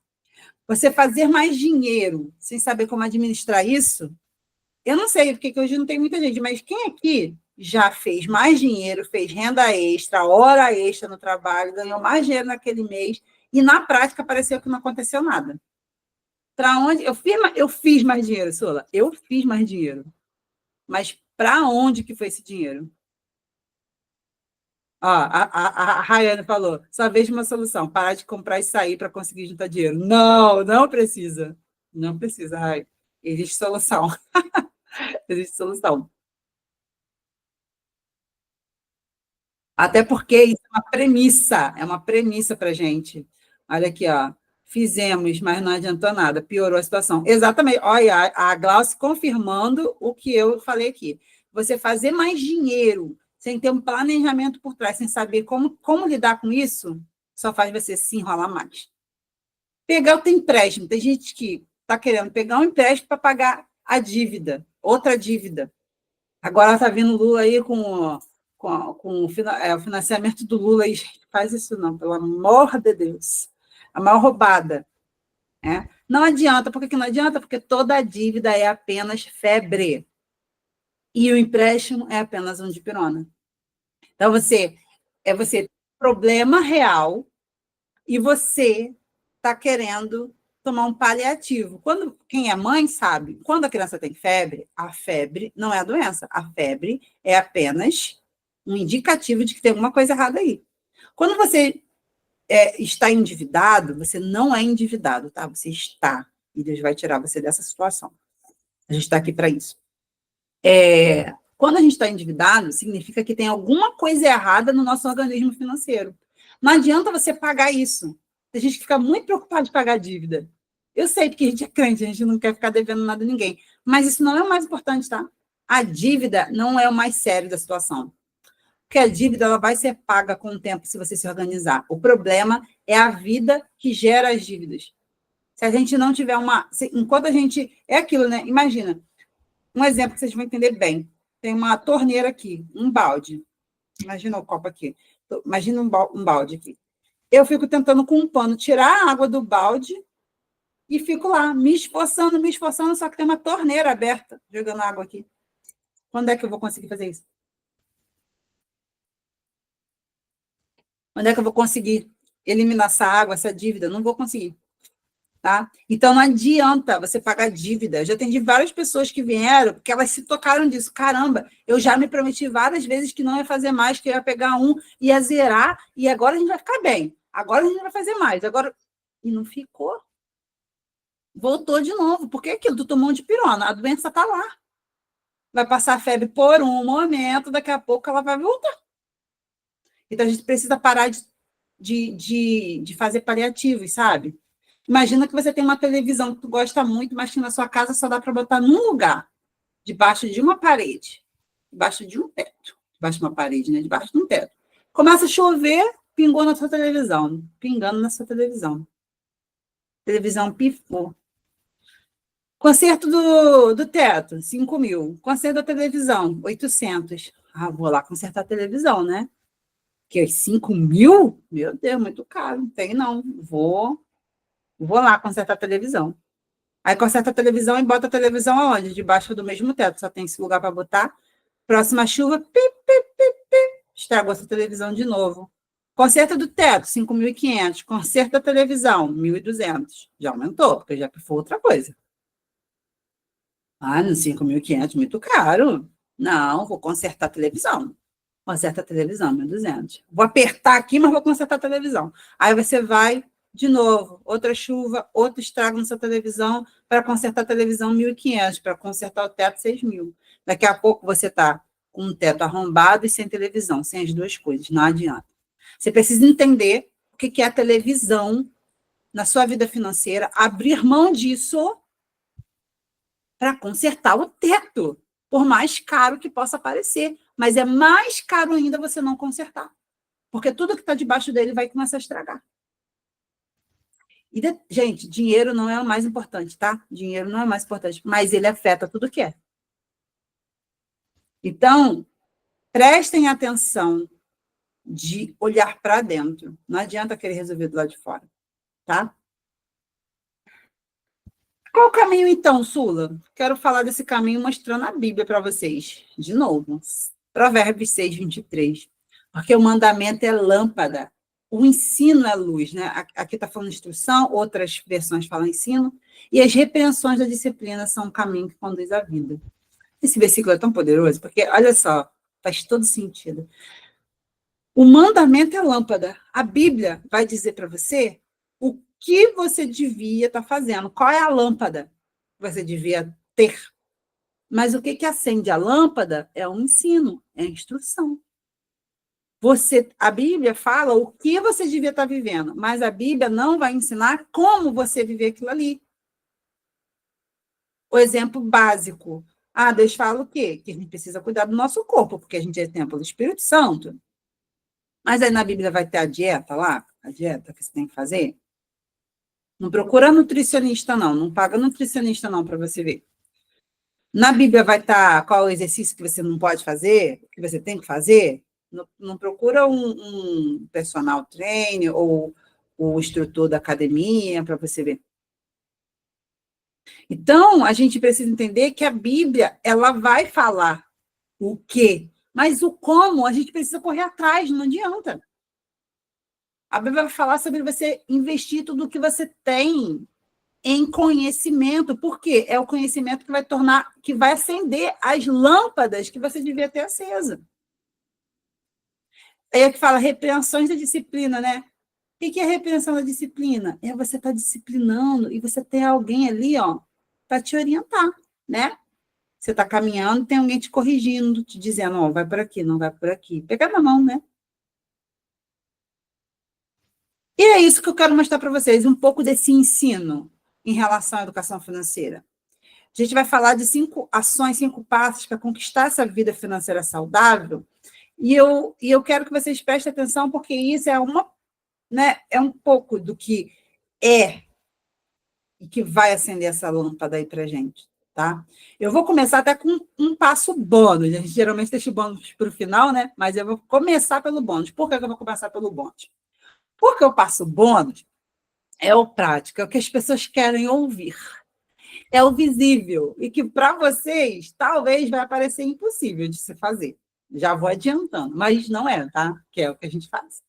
Você fazer mais dinheiro sem saber como administrar isso, eu não sei, porque hoje não tem muita gente, mas quem aqui já fez mais dinheiro, fez renda extra, hora extra no trabalho, ganhou mais dinheiro naquele mês, e na prática pareceu que não aconteceu nada? Para onde? Eu fiz mais dinheiro, Sola. Eu fiz mais dinheiro. Mas para onde que foi esse dinheiro? A Rayane falou, só vejo uma solução, parar de comprar e sair para conseguir juntar dinheiro. Não, não precisa. Não precisa, Ray. Existe solução. Existe solução. Até porque isso é uma premissa para a gente. Olha aqui, ó. Fizemos, mas não adiantou nada, piorou a situação. Exatamente. Olha, a Glauce confirmando o que eu falei aqui. Você fazer mais dinheiro sem ter um planejamento por trás, sem saber como lidar com isso, só faz você se enrolar mais. Pegar o teu empréstimo. Tem gente que está querendo pegar um empréstimo para pagar a dívida, outra dívida. Agora está vindo o Lula aí com o financiamento do Lula. E faz isso não, pelo amor de Deus. A maior roubada. Né? Não adianta. Por que não adianta? Porque toda a dívida é apenas febre. E o empréstimo é apenas um dipirona. Então, você problema real e você está querendo tomar um paliativo. Quem é mãe sabe, quando a criança tem febre, a febre não é a doença, a febre é apenas um indicativo de que tem alguma coisa errada aí. Quando você está endividado, você não é endividado, tá? Você está, e Deus vai tirar você dessa situação. A gente está aqui para isso. Quando a gente está endividado, significa que tem alguma coisa errada no nosso organismo financeiro. Não adianta você pagar isso. Tem gente que fica muito preocupada de pagar a dívida. Eu sei, porque a gente é crente, a gente não quer ficar devendo nada a ninguém. Mas isso não é o mais importante, tá? A dívida não é o mais sério da situação. Porque a dívida ela vai ser paga com o tempo se você se organizar. O problema é a vida que gera as dívidas. Se a gente não tiver enquanto a gente... É aquilo, né? Imagina. Um exemplo que vocês vão entender bem. Tem uma torneira aqui, um balde. Imagina o copo aqui. Imagina um balde aqui. Eu fico tentando com um pano tirar a água do balde e fico lá, me esforçando, só que tem uma torneira aberta, jogando água aqui. Quando é que eu vou conseguir fazer isso? Quando é que eu vou conseguir eliminar essa água, essa dívida? Não vou conseguir. Tá? Então, não adianta você pagar dívida. Eu já atendi várias pessoas que vieram, porque elas se tocaram disso. Caramba, eu já me prometi várias vezes que não ia fazer mais, que eu ia pegar ia zerar, e agora a gente vai ficar bem. Agora a gente vai fazer mais. E não ficou. Voltou de novo. Porque aquilo, tu tomou um dipirona, a doença está lá. Vai passar a febre por um momento, daqui a pouco ela vai voltar. Então, a gente precisa parar de fazer paliativos, sabe? Imagina que você tem uma televisão que tu gosta muito, mas que na sua casa só dá para botar num lugar, debaixo de uma parede, debaixo de um teto. Debaixo de uma parede, né? Debaixo de um teto. Começa a chover, pingou na sua televisão. Pingando na sua televisão. Televisão pifou. Conserto do teto, 5 mil. Conserto da televisão, 800. Ah, vou lá consertar a televisão, né? Que 5 mil? Meu Deus, muito caro. Não tem, não. Vou lá consertar a televisão. Aí conserta a televisão e bota a televisão aonde? Debaixo do mesmo teto. Só tem esse lugar para botar. Próxima chuva, estragou essa televisão de novo. Conserta do teto, 5.500. Conserta da televisão, 1.200. Já aumentou, porque já foi outra coisa. Ah, no 5.500, muito caro. Não, vou consertar a televisão. Conserta a televisão, 1.200. Vou apertar aqui, mas vou consertar a televisão. Aí você vai, de novo, outra chuva, outro estrago na sua televisão, para consertar a televisão, 1.500. Para consertar o teto, 6.000. Daqui a pouco você está com um teto arrombado e sem televisão, sem as duas coisas. Não adianta. Você precisa entender o que é a televisão na sua vida financeira, abrir mão disso para consertar o teto, por mais caro que possa parecer. Mas é mais caro ainda você não consertar, porque tudo que está debaixo dele vai começar a estragar. E, gente, dinheiro não é o mais importante, tá? Dinheiro não é o mais importante, mas ele afeta tudo que é. Então, prestem atenção de olhar para dentro. Não adianta querer resolver do lado de fora, tá? Qual o caminho, então, Sula? Quero falar desse caminho mostrando a Bíblia para vocês. De novo, Provérbios 6, 23. Porque o mandamento é lâmpada, o ensino é luz, né? Aqui está falando instrução, outras versões falam ensino, e as repreensões da disciplina são um caminho que conduz à vida. Esse versículo é tão poderoso, porque, olha só, faz todo sentido. O mandamento é lâmpada. A Bíblia vai dizer para você o que você devia estar fazendo, qual é a lâmpada que você devia ter. Mas o que acende a lâmpada é o ensino, é a instrução. A Bíblia fala o que você devia estar vivendo, mas a Bíblia não vai ensinar como você viver aquilo ali. O exemplo básico. Deus fala o quê? Que a gente precisa cuidar do nosso corpo, porque a gente é templo do Espírito Santo. Mas aí na Bíblia vai ter a dieta lá, a dieta que você tem que fazer. Não procura nutricionista, não. Não paga nutricionista, não, para você ver. Na Bíblia vai estar qual o exercício que você não pode fazer, que você tem que fazer. Não procura um personal trainer ou o instrutor da academia para você ver. Então, a gente precisa entender que a Bíblia, ela vai falar o quê, mas o como a gente precisa correr atrás, não adianta. A Bíblia vai falar sobre você investir tudo o que você tem em conhecimento, porque é o conhecimento que vai tornar, que vai acender as lâmpadas que você devia ter acesa. Aí é que fala repreensões da disciplina, né? O que é repreensão da disciplina? É você estar disciplinando e você ter alguém ali, ó, para te orientar, né? Você está caminhando, tem alguém te corrigindo, te dizendo, ó, vai por aqui, não vai por aqui. Pegar na mão, né? E é isso que eu quero mostrar para vocês, um pouco desse ensino em relação à educação financeira. A gente vai falar de 5 ações, 5 passos para conquistar essa vida financeira saudável. E eu quero que vocês prestem atenção, porque isso é é um pouco do que é e que vai acender essa lâmpada aí para a gente, tá? Eu vou começar até com um passo bônus. A gente geralmente deixa o bônus para o final, né? Mas eu vou começar pelo bônus. Por que eu vou começar pelo bônus? Porque o passo bônus é o prático, é o que as pessoas querem ouvir. É o visível, e que para vocês talvez vai parecer impossível de se fazer. Já vou adiantando, mas não é, tá? Que é o que a gente faz.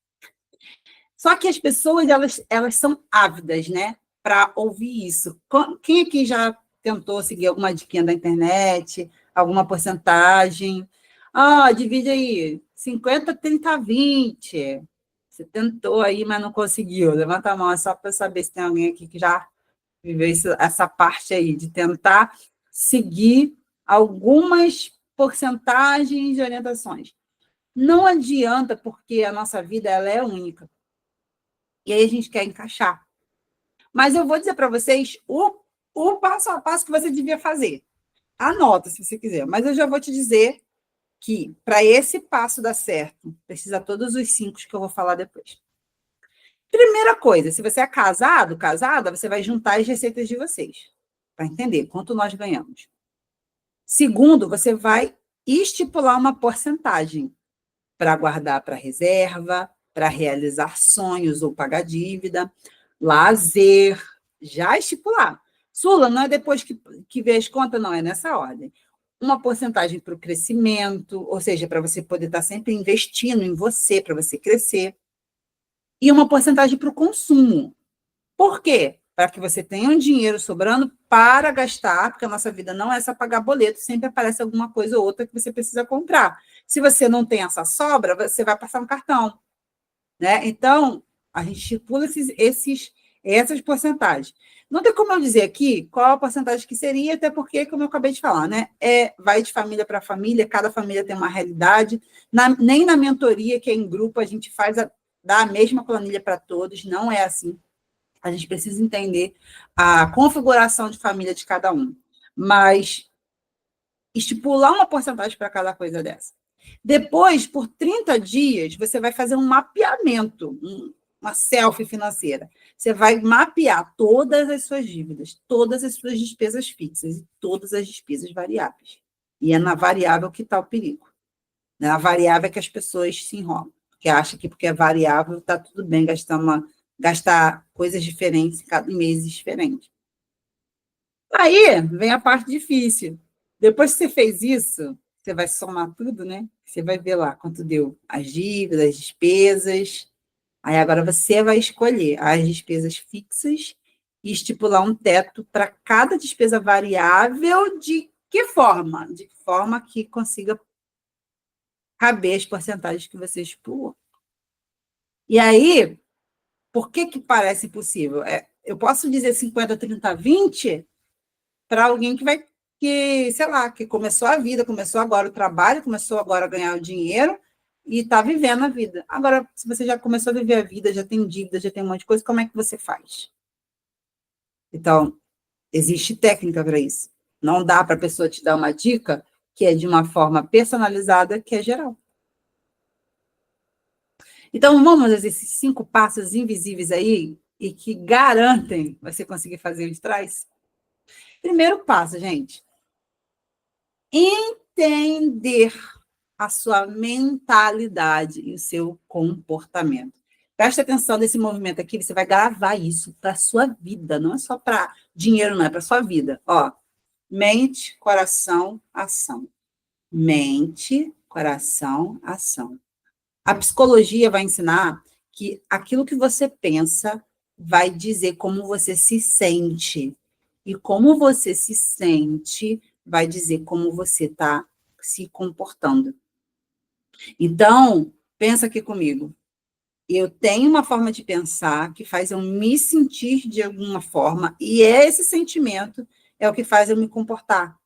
Só que as pessoas, elas são ávidas, né? Para ouvir isso. Quem aqui já tentou seguir alguma diquinha da internet, alguma porcentagem? Divide aí, 50, 30, 20. Você tentou aí, mas não conseguiu. Levanta a mão, é só para saber se tem alguém aqui que já viveu essa parte aí, de tentar seguir algumas porcentagens de orientações. Não adianta, porque a nossa vida ela é única. E aí a gente quer encaixar. Mas eu vou dizer para vocês o passo a passo que você devia fazer. Anota, se você quiser. Mas eu já vou te dizer que, para esse passo dar certo, precisa todos os 5 que eu vou falar depois. Primeira coisa, se você é casada, você vai juntar as receitas de vocês, para entender quanto nós ganhamos. Segundo, você vai estipular uma porcentagem para guardar para reserva, para realizar sonhos ou pagar dívida, lazer, já estipular. Sula, não é depois que vê as contas, não, é nessa ordem. Uma porcentagem para o crescimento, ou seja, para você poder estar sempre investindo em você, para você crescer. E uma porcentagem para o consumo. Por quê? Para que você tenha um dinheiro sobrando para gastar, porque a nossa vida não é só pagar boleto, sempre aparece alguma coisa ou outra que você precisa comprar. Se você não tem essa sobra, você vai passar um cartão, né? Então, a gente estipula essas porcentagens. Não tem como eu dizer aqui qual a porcentagem que seria, até porque, como eu acabei de falar, né? Vai de família para família, cada família tem uma realidade. Nem na mentoria, que é em grupo, a gente dá a mesma planilha para todos, não é assim. A gente precisa entender a configuração de família de cada um. Mas estipular uma porcentagem para cada coisa dessa. Depois, por 30 dias, você vai fazer um mapeamento, uma selfie financeira. Você vai mapear todas as suas dívidas, todas as suas despesas fixas e todas as despesas variáveis. E é na variável que está o perigo. Na variável é que as pessoas se enrolam, que acham que porque é variável está tudo bem gastar coisas diferentes em meses diferentes. Aí vem a parte difícil. Depois que você fez isso, você vai somar tudo, né? Você vai ver lá quanto deu as dívidas, as despesas. Aí agora você vai escolher as despesas fixas e estipular um teto para cada despesa variável. De que forma? De que forma que consiga caber as porcentagens que você estipulou. E aí, por que parece impossível? Eu posso dizer 50, 30, 20 para alguém sei lá, que começou a vida, começou agora o trabalho, começou agora a ganhar o dinheiro e está vivendo a vida. Agora, se você já começou a viver a vida, já tem dívida, já tem um monte de coisa, como é que você faz? Então, existe técnica para isso. Não dá para a pessoa te dar uma dica que é de uma forma personalizada, que é geral. Então, vamos fazer esses 5 passos invisíveis aí e que garantem você conseguir fazer eles trás? Primeiro passo, gente. Entender a sua mentalidade e o seu comportamento. Preste atenção nesse movimento aqui, você vai gravar isso para a sua vida, não é só para dinheiro, não, é para a sua vida. Ó, mente, coração, ação. Mente, coração, ação. A psicologia vai ensinar que aquilo que você pensa vai dizer como você se sente. E como você se sente vai dizer como você está se comportando. Então, pensa aqui comigo. Eu tenho uma forma de pensar que faz eu me sentir de alguma forma, e esse sentimento é o que faz eu me comportar.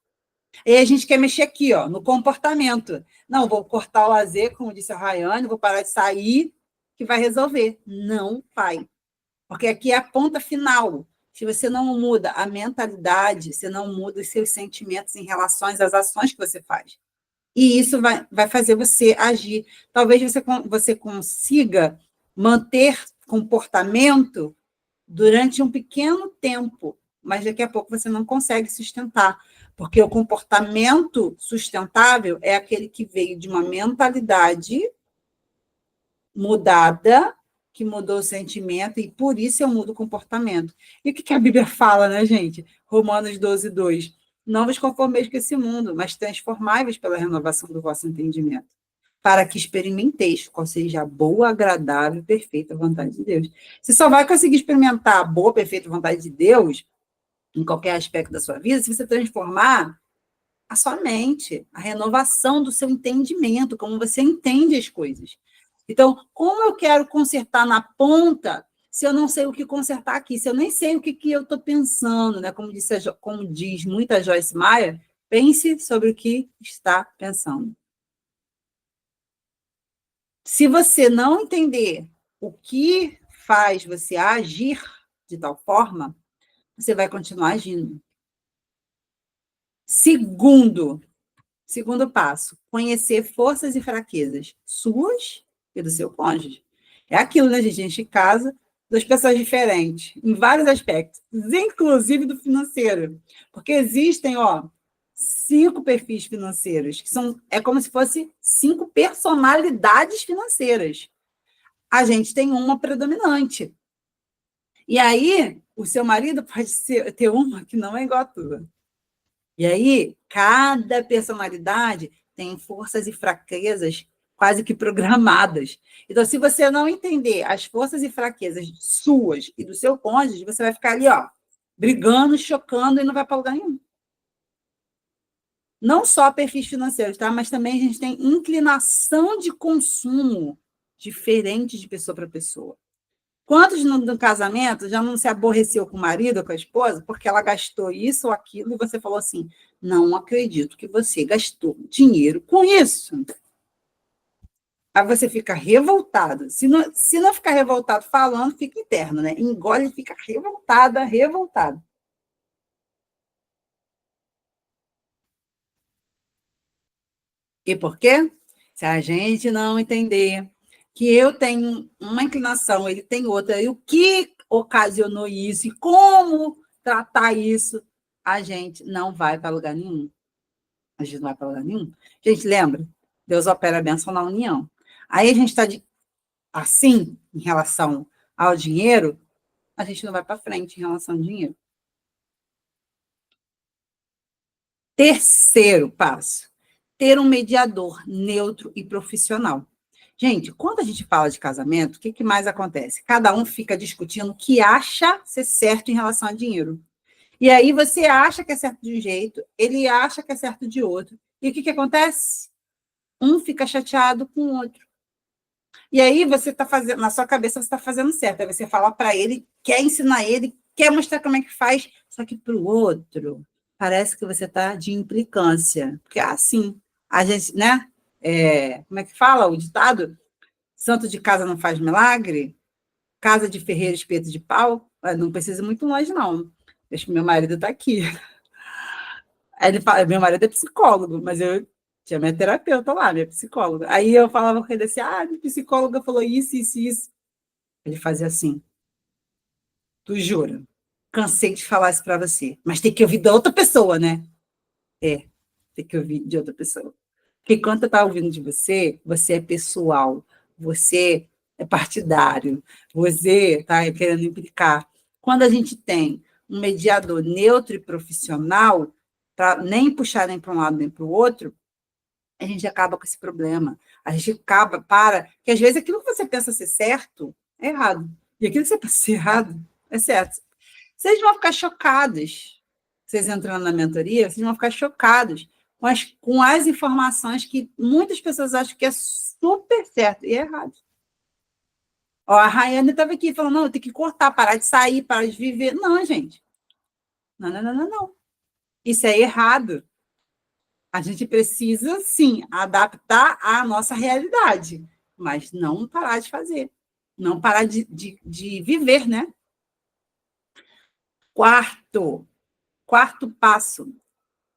E a gente quer mexer aqui, ó, no comportamento. Não, vou cortar o lazer, como disse a Rayane, vou parar de sair, que vai resolver. Não vai. Porque aqui é a ponta final. Se você não muda a mentalidade, você não muda os seus sentimentos em relação às ações que você faz. E isso vai fazer você agir. Talvez você consiga manter comportamento durante um pequeno tempo, mas daqui a pouco você não consegue sustentar, porque o comportamento sustentável é aquele que veio de uma mentalidade mudada, que mudou o sentimento, e por isso eu mudo o comportamento. E o que a Bíblia fala, né, gente? Romanos 12, 2. Não vos conformeis com esse mundo, mas transformai-vos pela renovação do vosso entendimento, para que experimenteis qual seja a boa, agradável e perfeita vontade de Deus. Você só vai conseguir experimentar a boa, perfeita vontade de Deus em qualquer aspecto da sua vida se você transformar a sua mente, a renovação do seu entendimento, como você entende as coisas. Então, como eu quero consertar na ponta se eu não sei o que consertar aqui, se eu nem sei o que eu estou pensando, né? Como diz muita Joyce Meyer, pense sobre o que está pensando. Se você não entender o que faz você agir de tal forma, você vai continuar agindo. Segundo passo, conhecer forças e fraquezas suas e do seu cônjuge. É aquilo, né, gente? A gente casa duas pessoas diferentes, em vários aspectos, inclusive do financeiro. Porque existem, 5 perfis financeiros, que é como se fosse 5 personalidades financeiras. A gente tem uma predominante. E aí, o seu marido pode ter uma que não é igual a tua. E aí, cada personalidade tem forças e fraquezas quase que programadas. Então, se você não entender as forças e fraquezas suas e do seu cônjuge, você vai ficar ali, brigando, chocando e não vai para lugar nenhum. Não só perfis financeiros, tá? Mas também a gente tem inclinação de consumo diferente de pessoa para pessoa. Quantos no casamento já não se aborreceu com o marido ou com a esposa porque ela gastou isso ou aquilo e você falou assim, não acredito que você gastou dinheiro com isso. Aí você fica revoltado. Se não ficar revoltado falando, fica interno, né? Engole e fica revoltada. E por quê? Se a gente não entender que eu tenho uma inclinação, ele tem outra, e o que ocasionou isso, e como tratar isso, a gente não vai para lugar nenhum. A gente não vai para lugar nenhum. Gente, lembra? Deus opera a bênção na união. Aí a gente está assim, em relação ao dinheiro, a gente não vai para frente em relação ao dinheiro. Terceiro passo, ter um mediador neutro e profissional. Gente, quando a gente fala de casamento, o que mais acontece? Cada um fica discutindo o que acha ser certo em relação a dinheiro. E aí você acha que é certo de um jeito, ele acha que é certo de outro. E o que acontece? Um fica chateado com o outro. E aí você está fazendo, na sua cabeça você está fazendo certo. Aí você fala para ele, quer ensinar ele, quer mostrar como é que faz, só que para o outro parece que você está de implicância. Porque assim, a gente, né? Como é que fala o ditado? Santo de casa não faz milagre? Casa de ferreiro, espeto de pau? Não precisa ir muito longe, não. Acho que meu marido está aqui. Aí ele fala, meu marido é psicólogo, mas eu tinha minha terapeuta lá, minha psicóloga. Aí eu falava com ele assim, minha psicóloga falou isso, isso, isso. Ele fazia assim, tu jura? Cansei de falar isso para você, mas tem que ouvir da outra pessoa, né? Tem que ouvir de outra pessoa. Porque quando eu estava ouvindo de você, você é pessoal, você é partidário, você está querendo implicar. Quando a gente tem um mediador neutro e profissional, para nem puxar nem para um lado nem para o outro, a gente acaba com esse problema. A gente acaba que às vezes aquilo que você pensa ser certo é errado. E aquilo que você pensa ser errado é certo. Vocês vão ficar chocados, vocês entrando na mentoria, vocês vão ficar chocados com as informações que muitas pessoas acham que é super certo e é errado. A Rayane estava aqui falando, não, eu tenho que cortar, parar de sair, parar de viver. Não, gente. Não. Isso é errado. A gente precisa, sim, adaptar à nossa realidade, mas não parar de fazer, não parar de viver, né? Quarto passo,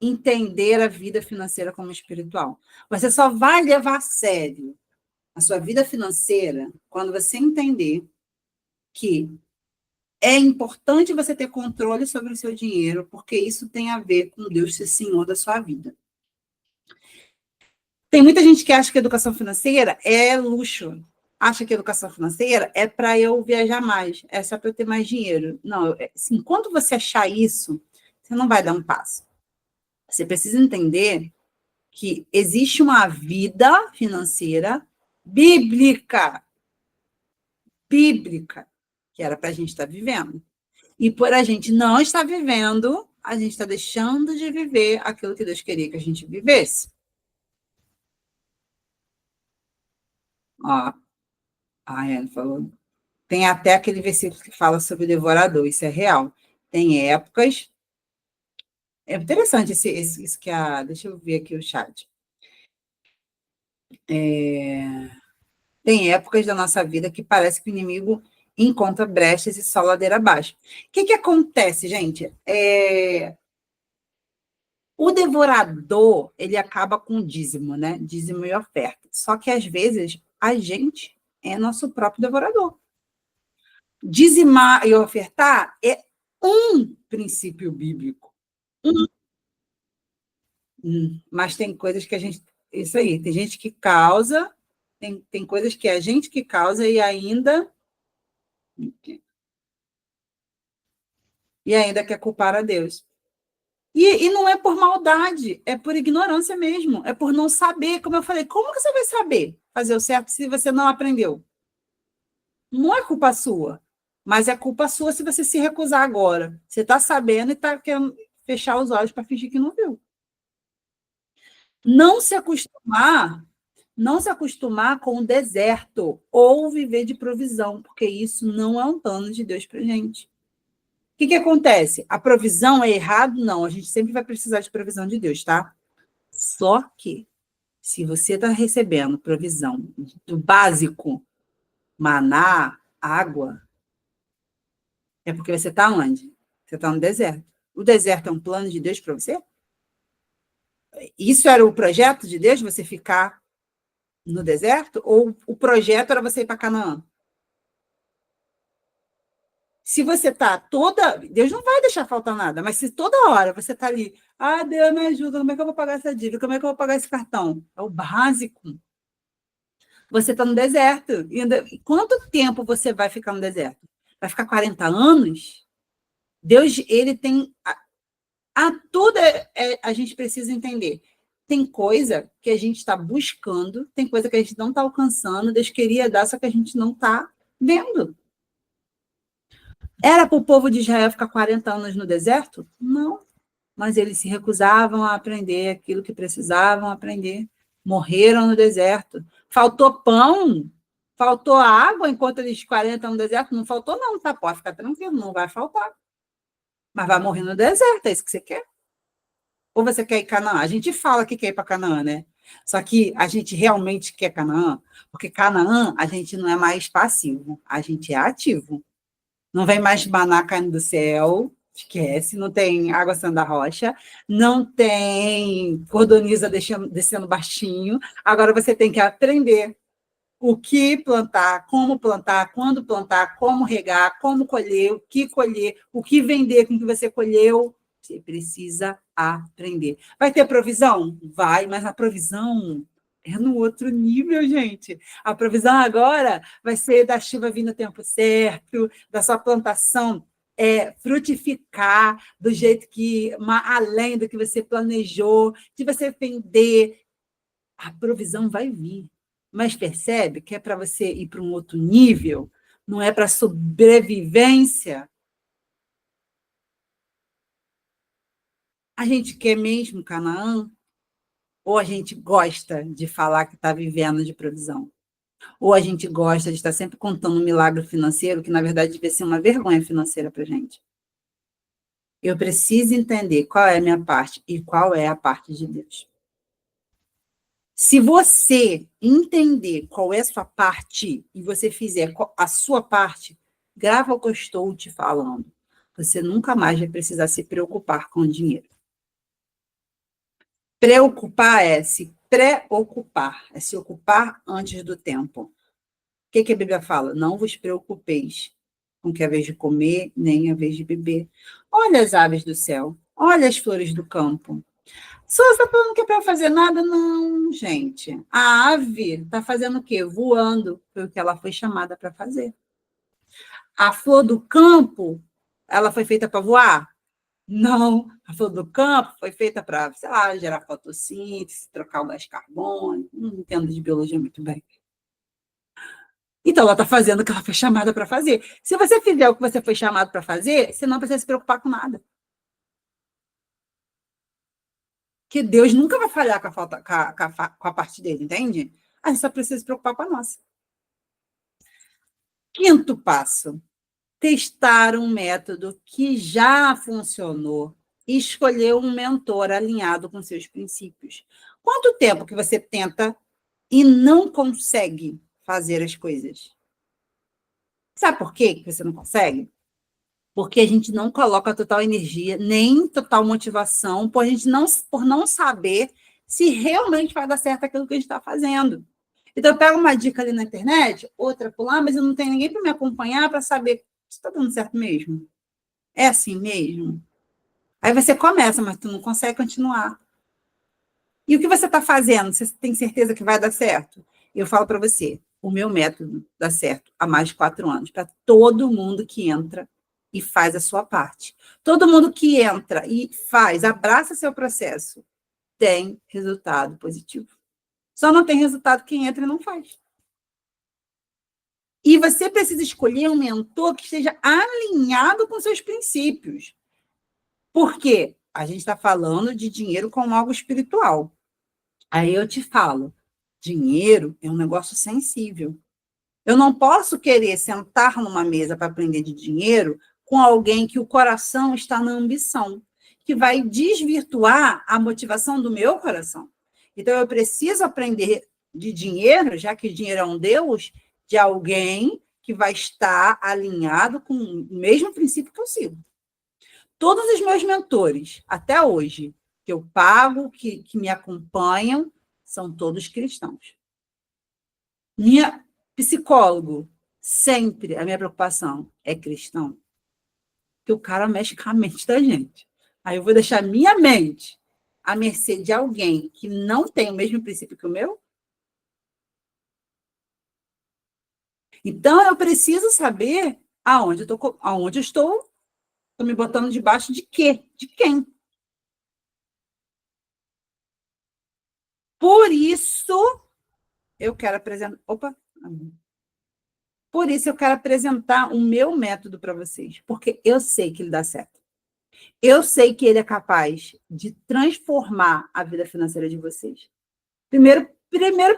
entender a vida financeira como espiritual. Você só vai levar a sério a sua vida financeira quando você entender que é importante você ter controle sobre o seu dinheiro, porque isso tem a ver com Deus ser senhor da sua vida. Tem muita gente que acha que educação financeira é luxo. Acha que educação financeira é para eu viajar mais, é só para eu ter mais dinheiro. Não, assim, quando você achar isso, você não vai dar um passo. Você precisa entender que existe uma vida financeira bíblica, que era para a gente estar vivendo. E por a gente não estar vivendo, a gente está deixando de viver aquilo que Deus queria que a gente vivesse. Ó, a Anne falou, tem até aquele versículo que fala sobre o devorador, isso é real. Tem épocas... É interessante isso que a... Deixa eu ver aqui o chat. Tem épocas da nossa vida que parece que o inimigo encontra brechas e só ladeira abaixo. O que acontece, gente? O devorador, ele acaba com dízimo, né? Dízimo e oferta. Só que, às vezes, a gente é nosso próprio devorador. Dizimar e ofertar é um princípio bíblico. Mas tem coisas que a gente... Isso aí, tem gente que causa, tem coisas que é a gente que causa e ainda quer culpar a Deus. E não é por maldade, é por ignorância mesmo, é por não saber. Como eu falei, como que você vai saber fazer o certo se você não aprendeu? Não é culpa sua, mas é culpa sua se você se recusar agora. Você está sabendo e está querendo fechar os olhos para fingir que não viu. Não se acostumar com o deserto ou viver de provisão, porque isso não é um plano de Deus para a gente. O que acontece? A provisão é errado? Não, a gente sempre vai precisar de provisão de Deus, tá? Só que, se você está recebendo provisão do básico, maná, água, é porque você está onde? Você está no deserto. O deserto é um plano de Deus para você? Isso era o projeto de Deus, você ficar no deserto? Ou o projeto era você ir para Canaã? Se você está toda... Deus não vai deixar faltar nada, mas se toda hora você está ali, Deus me ajuda, como é que eu vou pagar essa dívida? Como é que eu vou pagar esse cartão? É o básico. Você está no deserto. E quanto tempo você vai ficar no deserto? Vai ficar 40 anos? Deus, ele tem... tudo a gente precisa entender. Tem coisa que a gente está buscando, tem coisa que a gente não está alcançando, Deus queria dar, só que a gente não está vendo. Era para o povo de Israel ficar 40 anos no deserto? Não. Mas eles se recusavam a aprender aquilo que precisavam aprender. Morreram no deserto. Faltou pão? Faltou água enquanto eles 40 no deserto? Não faltou não, tá? Pode ficar tranquilo, não vai faltar. Mas vai morrer no deserto, é isso que você quer? Ou você quer ir para Canaã? A gente fala que quer ir para Canaã, né? Só que a gente realmente quer Canaã, porque Canaã a gente não é mais passivo, a gente é ativo. Não vem mais maná caindo do céu, esquece, não tem água saindo da rocha, não tem cordoniza descendo baixinho. Agora você tem que aprender o que plantar, quando plantar, como regar, como colher, o que vender com o que você colheu. Você precisa aprender. Vai ter provisão? Vai, mas a provisão é no outro nível, gente. A provisão agora vai ser da chuva vir no tempo certo, da sua plantação frutificar do jeito que, além do que você planejou, de você vender. A provisão vai vir. Mas percebe que é para você ir para um outro nível, não é para sobrevivência. A gente quer mesmo Canaã? Ou a gente gosta de falar que está vivendo de provisão? Ou a gente gosta de estar sempre contando um milagre financeiro, que na verdade deve ser uma vergonha financeira para a gente? Eu preciso entender qual é a minha parte e qual é a parte de Deus. Se você entender qual é a sua parte e você fizer a sua parte, grava o que eu estou te falando. Você nunca mais vai precisar se preocupar com o dinheiro. Preocupar é se preocupar, é se ocupar antes do tempo. O que a Bíblia fala? Não vos preocupeis com que é a vez de comer, nem a vez de beber. Olha as aves do céu, olha as flores do campo. Só está falando que é para fazer nada? Não, gente. A ave está fazendo o quê? Voando. Foi o que ela foi chamada para fazer. A flor do campo, ela foi feita para voar? Não. A flor do campo foi feita para, sei lá, gerar fotossíntese, trocar o gás carbônico. Não entendo de biologia muito bem. Então, ela está fazendo o que ela foi chamada para fazer. Se você fizer o que você foi chamado para fazer, você não precisa se preocupar com nada. Que Deus nunca vai falhar com a parte dele, entende? A gente só precisa se preocupar com a nossa. Quinto passo: testar um método que já funcionou e escolher um mentor alinhado com seus princípios. Quanto tempo que você tenta e não consegue fazer as coisas? Sabe por quê que você não consegue? Porque a gente não coloca total energia, nem total motivação, por não saber se realmente vai dar certo aquilo que a gente está fazendo. Então, eu pego uma dica ali na internet, outra por lá, mas eu não tenho ninguém para me acompanhar para saber se está dando certo mesmo. É assim mesmo? Aí você começa, mas tu não consegue continuar. E o que você está fazendo? Você tem certeza que vai dar certo? Eu falo para você, o meu método dá certo há mais de 4 anos, para todo mundo que entra e faz a sua parte. Todo mundo que entra e abraça seu processo, tem resultado positivo. Só não tem resultado quem entra e não faz. E você precisa escolher um mentor que esteja alinhado com seus princípios. Por quê? A gente está falando de dinheiro como algo espiritual. Aí eu te falo, dinheiro é um negócio sensível. Eu não posso querer sentar numa mesa para aprender de dinheiro com alguém que o coração está na ambição, que vai desvirtuar a motivação do meu coração. Então, eu preciso aprender de dinheiro, já que dinheiro é um Deus, de alguém que vai estar alinhado com o mesmo princípio que eu sigo. Todos os meus mentores, até hoje, que eu pago, que me acompanham, são todos cristãos. Minha psicólogo, sempre a minha preocupação é cristão. Que o cara mexe com a mente da gente. Aí eu vou deixar minha mente à mercê de alguém que não tem o mesmo princípio que o meu? Então, eu preciso saber aonde eu estou me botando debaixo de quê? De quem? Por isso, eu quero apresentar... Por isso, eu quero apresentar o meu método para vocês, porque eu sei que ele dá certo. Eu sei que ele é capaz de transformar a vida financeira de vocês. Primeiro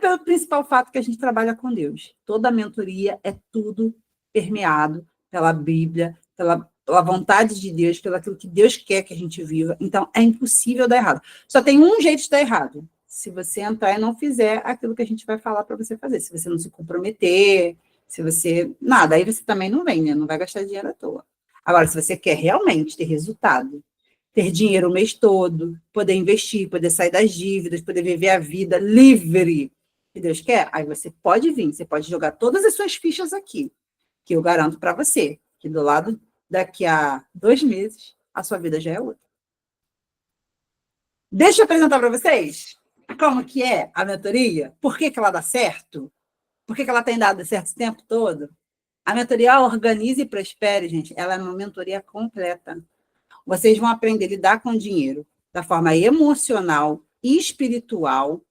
pelo principal fato que a gente trabalha com Deus. Toda a mentoria é tudo permeado pela Bíblia, pela vontade de Deus, pelo aquilo que Deus quer que a gente viva. Então, é impossível dar errado. Só tem um jeito de dar errado. se você entrar e não fizer aquilo que a gente vai falar para você fazer. Se você não se comprometer, se você... Nada, aí você também não vem, né? Não vai gastar dinheiro à toa. Agora, se você quer realmente ter resultado, ter dinheiro o mês todo, poder investir, poder sair das dívidas, poder viver a vida livre que Deus quer, aí você pode vir, você pode jogar todas as suas fichas aqui, que eu garanto para você, que do lado daqui a 2 meses, a sua vida já é outra. Deixa eu apresentar para vocês como que é a mentoria, por que que ela dá certo, por que que ela tem dado certo esse tempo todo. A mentoria Organize e Prospere, gente, ela é uma mentoria completa. Vocês vão aprender a lidar com o dinheiro da forma emocional, espiritual,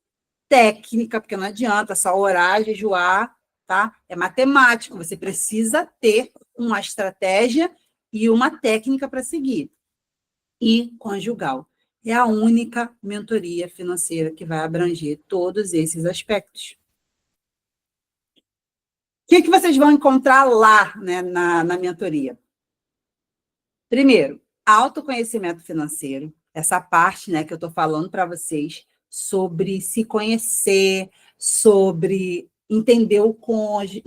técnica, porque não adianta só orar, jejuar, tá? É matemático, você precisa ter uma estratégia e uma técnica para seguir. E conjugal. É a única mentoria financeira que vai abranger todos esses aspectos. O que vocês vão encontrar lá, né, na mentoria? Primeiro, autoconhecimento financeiro, essa parte, né, que eu estou falando para vocês sobre se conhecer, sobre entender o cônjuge,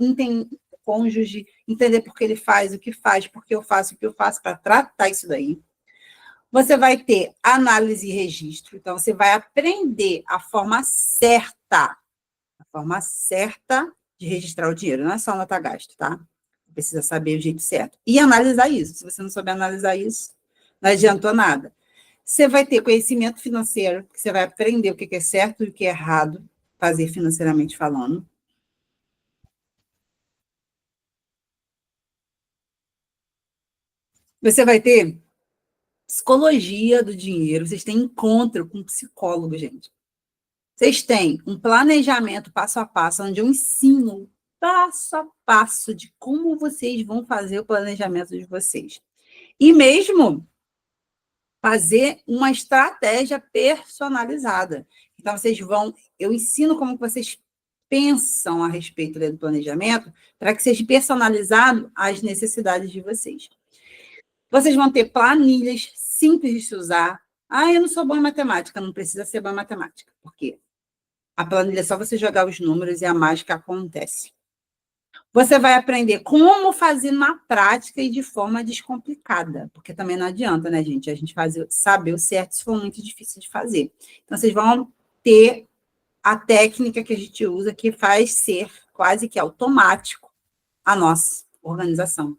entender por que ele faz o que faz, por que eu faço o que eu faço, para tratar isso daí. Você vai ter análise e registro, então você vai aprender a forma certa de registrar o dinheiro, não é só nota gasto, tá? Precisa saber o jeito certo. E analisar isso. Se você não souber analisar isso, não adiantou nada. Você vai ter conhecimento financeiro, que você vai aprender o que é certo e o que é errado fazer financeiramente falando. Você vai ter psicologia do dinheiro, vocês têm encontro com um psicólogo, gente. Vocês têm um planejamento passo a passo, onde eu ensino passo a passo de como vocês vão fazer o planejamento de vocês. E mesmo fazer uma estratégia personalizada. Então, eu ensino como vocês pensam a respeito do planejamento, para que seja personalizado às necessidades de vocês. Vocês vão ter planilhas simples de se usar. Ah, eu não sou boa em matemática. Não precisa ser boa em matemática. Por quê? A planilha é só você jogar os números e a mágica acontece. Você vai aprender como fazer na prática e de forma descomplicada, porque também não adianta, né, gente? A gente saber o certo se for muito difícil de fazer. Então, vocês vão ter a técnica que a gente usa, que faz ser quase que automático a nossa organização.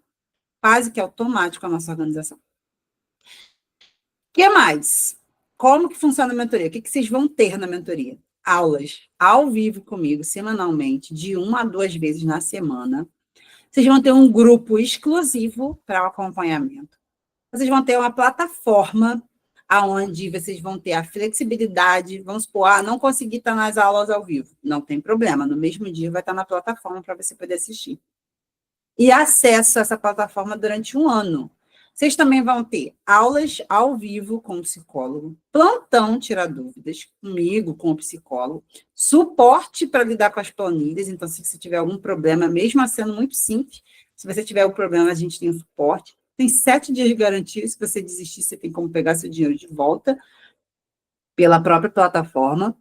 Quase que automático a nossa organização. O que mais? Como que funciona a mentoria? O que vocês vão ter na mentoria? Aulas ao vivo comigo, semanalmente, de 1 a 2 vezes na semana. Vocês vão ter um grupo exclusivo para o acompanhamento. Vocês vão ter uma plataforma onde vocês vão ter a flexibilidade. Vamos supor, não consegui estar nas aulas ao vivo. Não tem problema, no mesmo dia vai estar na plataforma para você poder assistir. E acesso a essa plataforma durante 1 ano. Vocês também vão ter aulas ao vivo com o psicólogo, plantão tirar dúvidas comigo, com o psicólogo, suporte para lidar com as planilhas. Então, se você tiver algum problema, mesmo sendo muito simples, se você tiver um problema, a gente tem um suporte. Tem 7 dias de garantia. Se você desistir, você tem como pegar seu dinheiro de volta pela própria plataforma.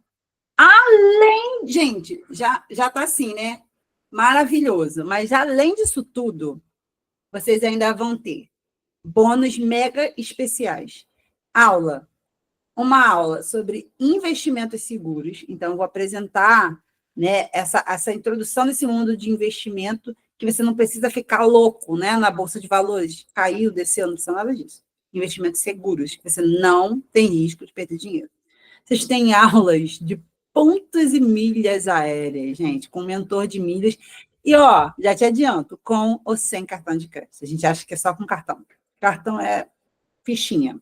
Além, gente, já está assim, né? Maravilhoso. Mas, além disso tudo, vocês ainda vão ter bônus mega especiais. Uma aula sobre investimentos seguros. Então, eu vou apresentar, né, essa introdução nesse mundo de investimento, que você não precisa ficar louco, né, na Bolsa de Valores, caiu, desceu, não precisa nada disso. Investimentos seguros, que você não tem risco de perder dinheiro. Vocês têm aulas de pontos e milhas aéreas, gente, com mentor de milhas. E, já te adianto, com ou sem cartão de crédito. A gente acha que é só com cartão. Cartão é fichinha.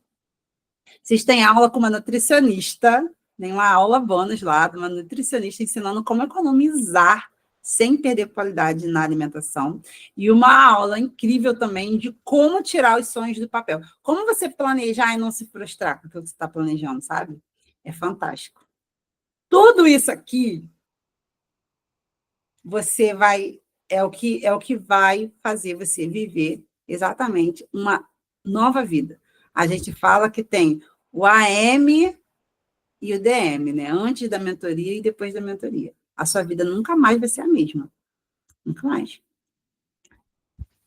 Vocês têm aula com uma nutricionista, tem uma aula bônus lá de uma nutricionista ensinando como economizar sem perder qualidade na alimentação. E uma aula incrível também de como tirar os sonhos do papel. Como você planejar e não se frustrar com o que você está planejando, sabe? É fantástico. Tudo isso aqui, é o que vai fazer você viver exatamente uma nova vida. A gente fala que tem o AM e o DM, né? Antes da mentoria e depois da mentoria. A sua vida nunca mais vai ser a mesma. Nunca mais.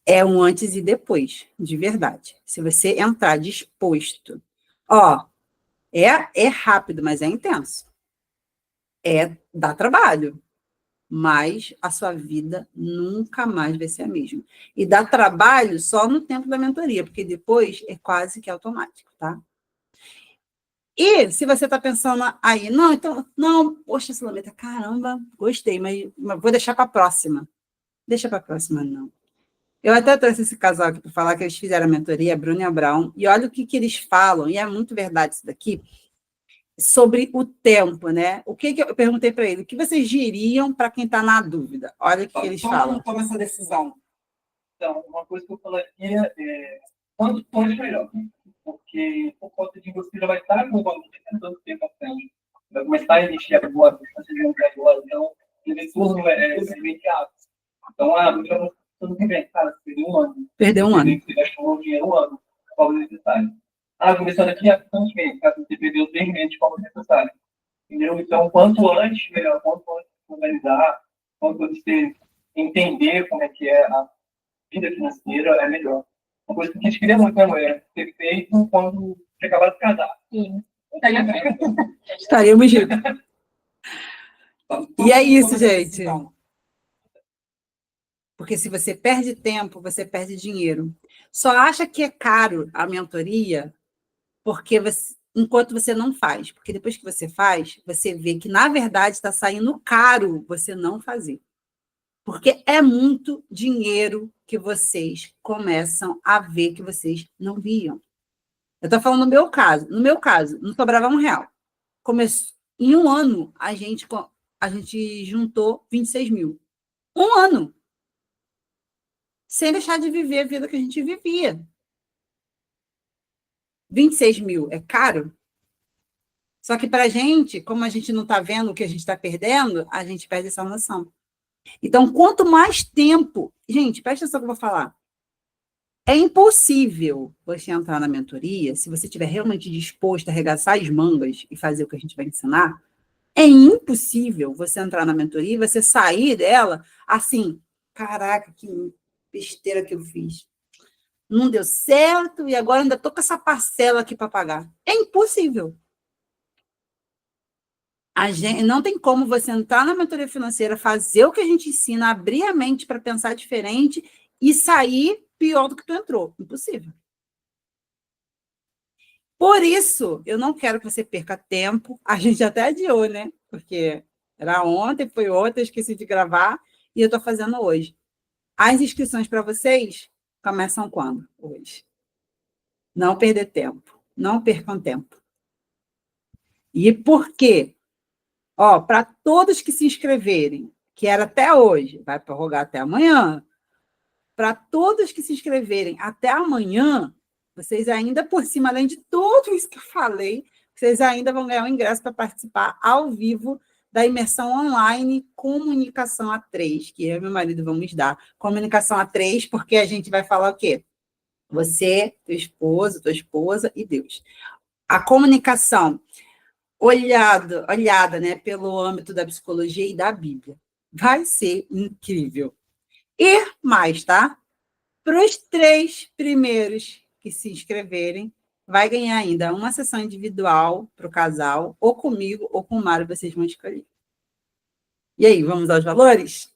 É um antes e depois, de verdade. Se você entrar disposto. Ó, é rápido, mas é intenso. Dá trabalho. Mas a sua vida nunca mais vai ser a mesma. E dá trabalho só no tempo da mentoria, porque depois é quase que automático, tá? E se você está pensando aí, não, então, não, poxa, Sulamita, caramba, gostei, mas vou deixar para a próxima. Deixa para a próxima, não. Eu até trouxe esse casal aqui para falar que eles fizeram a mentoria, a Bruna e a Brown, e olha o que eles falam, e é muito verdade isso daqui, sobre o tempo, né? O que eu perguntei para ele? O que vocês diriam para quem está na dúvida? Olha o que eles falam. Toma essa decisão. Então, uma coisa que eu falaria é quanto pode melhor, né? Porque por conta de você já vai estar com o valor de tanto tempo à frente. Vai começar a investir agora, você já vai agora, então o retorno é imediato. Então, tudo que vem, cara, você perdeu um ano. Perdeu um ano. Você gastou o dinheiro um ano, de forma necessária. Começando aqui há tantos meses, caso você perdeu 3 meses de forma necessária. Entendeu? Então, quanto antes, melhor, quanto antes organizar, quanto antes você entender como é que é a vida financeira, é melhor. Uma coisa que a gente queria muito, né, mulher? Ter feito quando você acabar de casar. Sim. Estaremos juntos. E é isso, gente. Porque se você perde tempo, você perde dinheiro. Só acha que é caro a mentoria porque enquanto você não faz. Porque depois que você faz, você vê que, na verdade, está saindo caro você não fazer. Porque é muito dinheiro que vocês começam a ver que vocês não viam. Eu estou falando no meu caso. No meu caso, não sobrava R$1. Em um ano, a gente juntou 26 mil. Um ano. Sem deixar de viver a vida que a gente vivia. 26 mil é caro? Só que para a gente, como a gente não está vendo o que a gente está perdendo, a gente perde essa noção. Então, quanto mais tempo... Gente, presta atenção no que eu vou falar. É impossível você entrar na mentoria, se você estiver realmente disposto a arregaçar as mangas e fazer o que a gente vai ensinar, é impossível você entrar na mentoria e você sair dela assim, caraca, que besteira que eu fiz. Não deu certo e agora ainda estou com essa parcela aqui para pagar. É impossível. Não tem como você entrar na mentoria financeira, fazer o que a gente ensina, abrir a mente para pensar diferente e sair pior do que tu entrou. Impossível. Por isso, eu não quero que você perca tempo. A gente até adiou, né? Porque era ontem, foi ontem, eu esqueci de gravar e eu estou fazendo hoje. As inscrições para vocês começam quando? Hoje. Não perder tempo. Não percam tempo. E por quê? Para todos que se inscreverem, que era até hoje, vai prorrogar até amanhã, para todos que se inscreverem até amanhã, vocês ainda, por cima, além de tudo isso que eu falei, vocês ainda vão ganhar um ingresso para participar ao vivo da imersão online Comunicação A3, que eu e meu marido vamos dar. Comunicação A3, porque a gente vai falar o quê? Você, teu esposo, tua esposa e Deus. A comunicação olhada, né, pelo âmbito da psicologia e da Bíblia. Vai ser incrível. E mais, tá? Para os 3 primeiros que se inscreverem, vai ganhar ainda uma sessão individual para o casal, ou comigo, ou com o Mário, vocês vão escolher. E aí, vamos aos valores?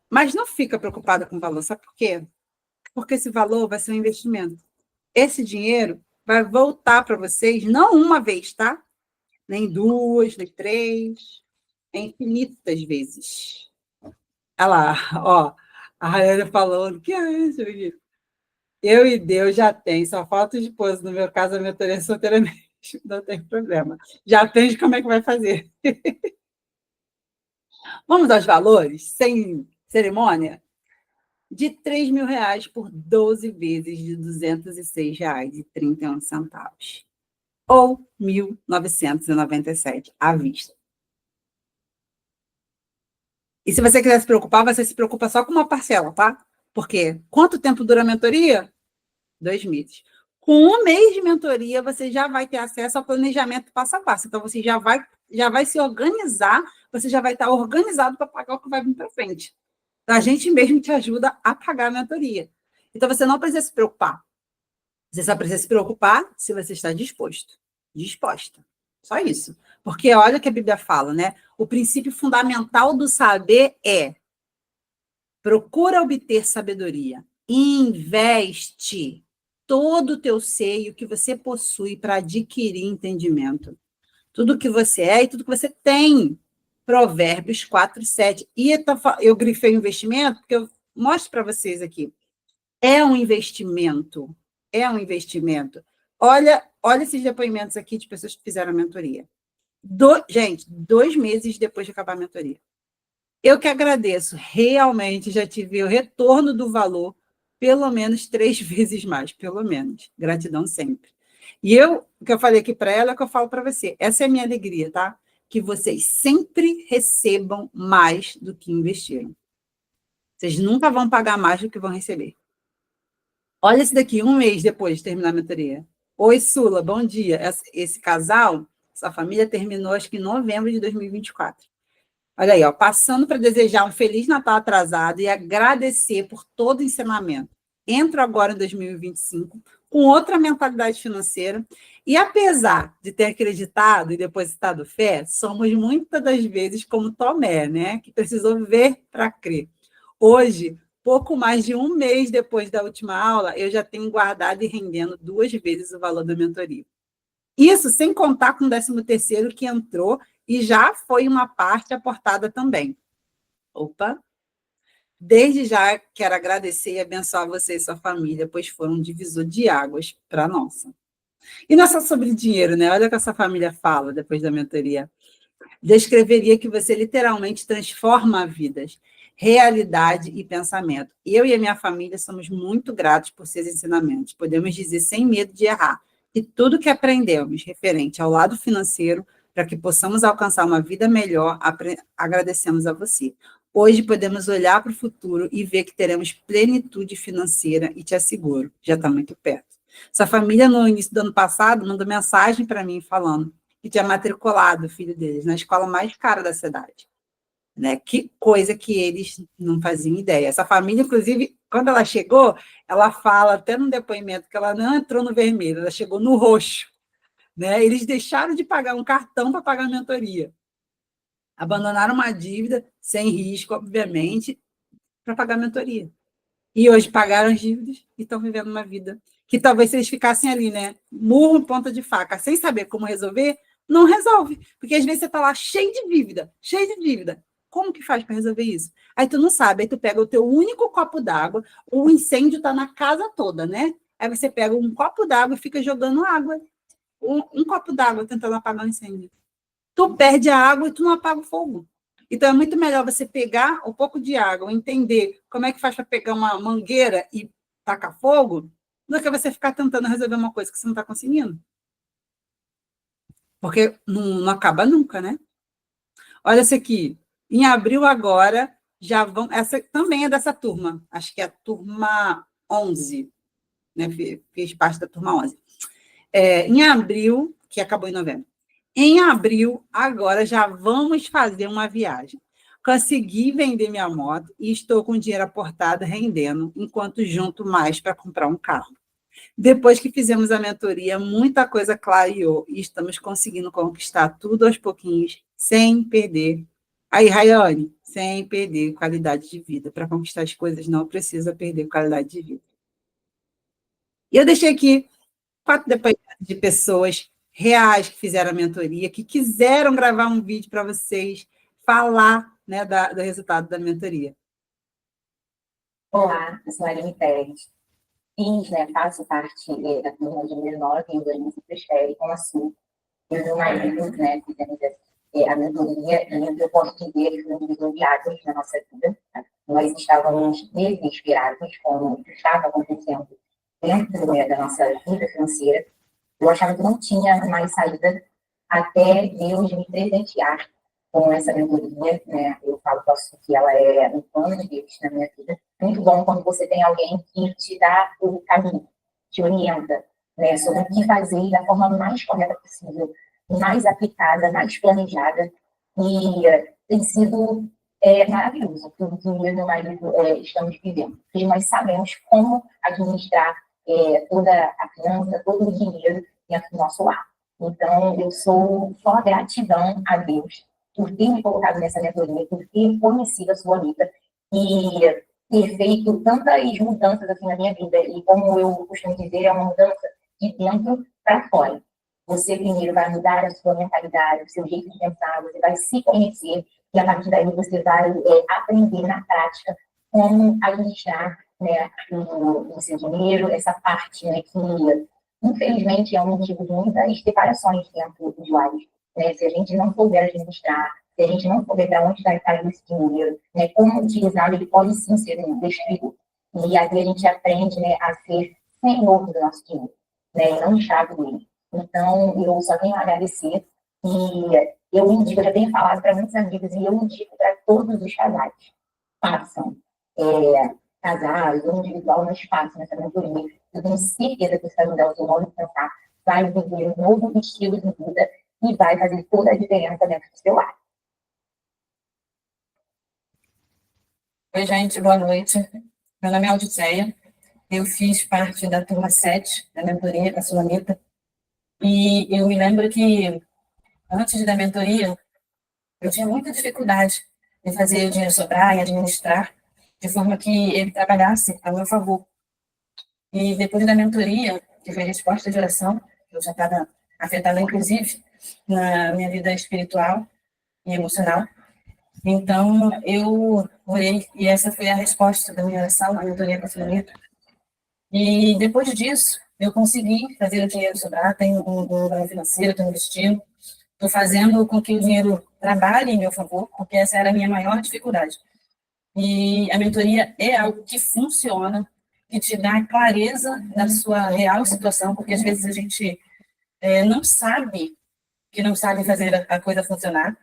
Mas não fica preocupada com o valor, sabe por quê? Porque esse valor vai ser um investimento. Esse dinheiro vai voltar para vocês, não uma vez, tá? Nem 2, nem 3, infinitas vezes. Olha lá, a Rayane falou, que é isso, menino? Eu e Deus já tem, só falta o esposo. No meu caso, a mentoria solteira mesmo, não tem problema. Já aprende como é que vai fazer. Vamos aos valores, sem cerimônia? De R$3.000 por 12 vezes de R$206,31. Ou R$1.997 à vista. E se você quiser se preocupar, você se preocupa só com uma parcela, tá? Porque quanto tempo dura a mentoria? 2 meses. Com um mês de mentoria, você já vai ter acesso ao planejamento passo a passo. Então, você já vai se organizar, você já vai estar organizado para pagar o que vai vir para frente. Então, a gente mesmo te ajuda a pagar a mentoria. Então, você não precisa se preocupar. Você só precisa se preocupar se você está disposto, disposta. Só isso. Porque olha o que a Bíblia fala, né? O princípio fundamental do saber é: procura obter sabedoria, investe todo o teu seio que você possui para adquirir entendimento. Tudo que você é e tudo que você tem. Provérbios 4:7. E eu grifei investimento porque eu mostro para vocês aqui. É um investimento. É um investimento. Olha esses depoimentos aqui de pessoas que fizeram a mentoria. Gente, 2 meses depois de acabar a mentoria. Eu que agradeço. Realmente já tive o retorno do valor pelo menos 3 vezes mais, pelo menos. Gratidão sempre. E o que eu falei aqui para ela, é o que eu falo para você. Essa é a minha alegria, tá? Que vocês sempre recebam mais do que investiram. Vocês nunca vão pagar mais do que vão receber. Olha esse daqui, 1 mês depois de terminar a mentoria. Oi, Sula, bom dia. Esse casal, essa família terminou, acho que em novembro de 2024. Olha aí, ó, passando para desejar um Feliz Natal atrasado e agradecer por todo o ensinamento. Entro agora em 2025 com outra mentalidade financeira e, apesar de ter acreditado e depositado fé, somos muitas das vezes como Tomé, né, que precisou ver para crer. Hoje, pouco mais de 1 mês depois da última aula, eu já tenho guardado e rendendo 2 vezes o valor da mentoria. Isso sem contar com o 13º que entrou e já foi uma parte aportada também. Opa! Desde já quero agradecer e abençoar você e sua família, pois foram um divisor de águas para a nossa. E não é só sobre dinheiro, né? Olha o que essa família fala depois da mentoria. Descreveria que você literalmente transforma vidas, realidade e pensamento. Eu e a minha família somos muito gratos por seus ensinamentos. Podemos dizer sem medo de errar que tudo que aprendemos referente ao lado financeiro, para que possamos alcançar uma vida melhor, agradecemos a você. Hoje podemos olhar para o futuro e ver que teremos plenitude financeira e te asseguro, já está muito perto. Sua família, no início do ano passado, mandou mensagem para mim falando que tinha matriculado o filho deles na escola mais cara da cidade. Né? Que coisa que eles não faziam ideia. Essa família, inclusive, quando ela chegou, ela fala até no depoimento que ela não entrou no vermelho, ela chegou no roxo. Né? Eles deixaram de pagar um cartão para pagar a mentoria. Abandonaram uma dívida, sem risco, obviamente, para pagar a mentoria. E hoje pagaram as dívidas e estão vivendo uma vida que talvez se eles ficassem ali, né? Murro em ponta de faca, sem saber como resolver, não resolve. Porque às vezes você está lá cheio de dívida, cheio de dívida. Como que faz para resolver isso? Aí tu não sabe, aí tu pega o teu único copo d'água, o incêndio está na casa toda, né? Aí você pega um copo d'água e fica jogando água. Um copo d'água tentando apagar o incêndio. Tu perde a água e tu não apaga o fogo. Então, é muito melhor você pegar um pouco de água, entender como é que faz para pegar uma mangueira e tacar fogo, do que você ficar tentando resolver uma coisa que você não está conseguindo. Porque não acaba nunca, né? Olha essa aqui. Em abril agora, já vão... Essa também é dessa turma. Acho que é a turma 11. Né? Fez parte da turma 11. Em abril, que acabou em novembro. Em abril, agora já vamos fazer uma viagem. Consegui vender minha moto e estou com dinheiro aportado rendendo, enquanto junto mais para comprar um carro. Depois que fizemos a mentoria, muita coisa clareou e estamos conseguindo conquistar tudo aos pouquinhos, sem perder. Aí, Rayane, sem perder qualidade de vida. Para conquistar as coisas, não precisa perder qualidade de vida. E eu deixei aqui 4 depoimentos de pessoas reais que fizeram a mentoria, que quiseram gravar um vídeo para vocês falar, né, do resultado da mentoria. Olá, eu sou a Aline Pérez. Faço parte da turma de 2009 em urbanismo com a Sul. Eu e meu marido, fizemos a mentoria e eu posso dizer que foi um divisor de águas na nossa vida. Nós estávamos desesperados com o que estava acontecendo dentro da nossa vida financeira. Eu achava que não tinha mais saída até Deus me presentear com essa mentoria, né? Eu posso que ela é um plano de Deus na minha vida. Muito bom quando você tem alguém que te dá o caminho, te orienta, né, sobre o que fazer da forma mais correta possível, mais aplicada, mais planejada, e tem sido maravilhoso tudo que eu e meu marido estamos vivendo, porque nós sabemos como administrar toda a finança, todo o dinheiro dentro do nosso lar. Então, eu sou só gratidão a Deus por ter me colocado nessa mentoria, por ter conhecido a Sulamita e ter feito tantas mudanças assim na minha vida. E como eu costumo dizer, é uma mudança de dentro para fora. Você primeiro vai mudar a sua mentalidade, o seu jeito de pensar, você vai se conhecer e a partir daí você vai aprender na prática como administrar, né, o seu dinheiro, essa parte, né, que infelizmente é um motivo de muitas separações dentro dos lares, né? Se a gente não souber administrar, se a gente não souber para onde vai cair esse dinheiro, né, como utilizá-lo, ele pode sim ser um destrutivo. E aí a gente aprende, né, a ser senhor do nosso dinheiro, né, e não escravo dele. Então, eu só tenho a agradecer e eu indico, eu já tenho falado para muitos amigos e eu indico para todos os casais. Façam. Casais ou individual, mas façam nessa mentoria. Eu tenho certeza que isso vai mudar o seu modo de pensar, vai viver um novo estilo de vida e vai fazer toda a diferença dentro do seu lar. Oi, gente, boa noite. Meu nome é Audiceia. Eu fiz parte da turma 7 da mentoria com a Sulamita. E eu me lembro que, antes da mentoria, eu tinha muita dificuldade em fazer o dinheiro sobrar, em administrar, de forma que ele trabalhasse a meu favor. E depois da mentoria, que foi a resposta de oração, eu já estava afetada, inclusive, na minha vida espiritual e emocional. Então, eu orei, e essa foi a resposta da minha oração, na mentoria com a Sulamita. E depois disso, eu consegui fazer o dinheiro sobrar, tenho um plano financeiro, estou investindo, estou fazendo com que o dinheiro trabalhe em meu favor, porque essa era a minha maior dificuldade. E a mentoria é algo que funciona, que te dá clareza da sua real situação, porque às vezes a gente não sabe que não sabe fazer a coisa funcionar.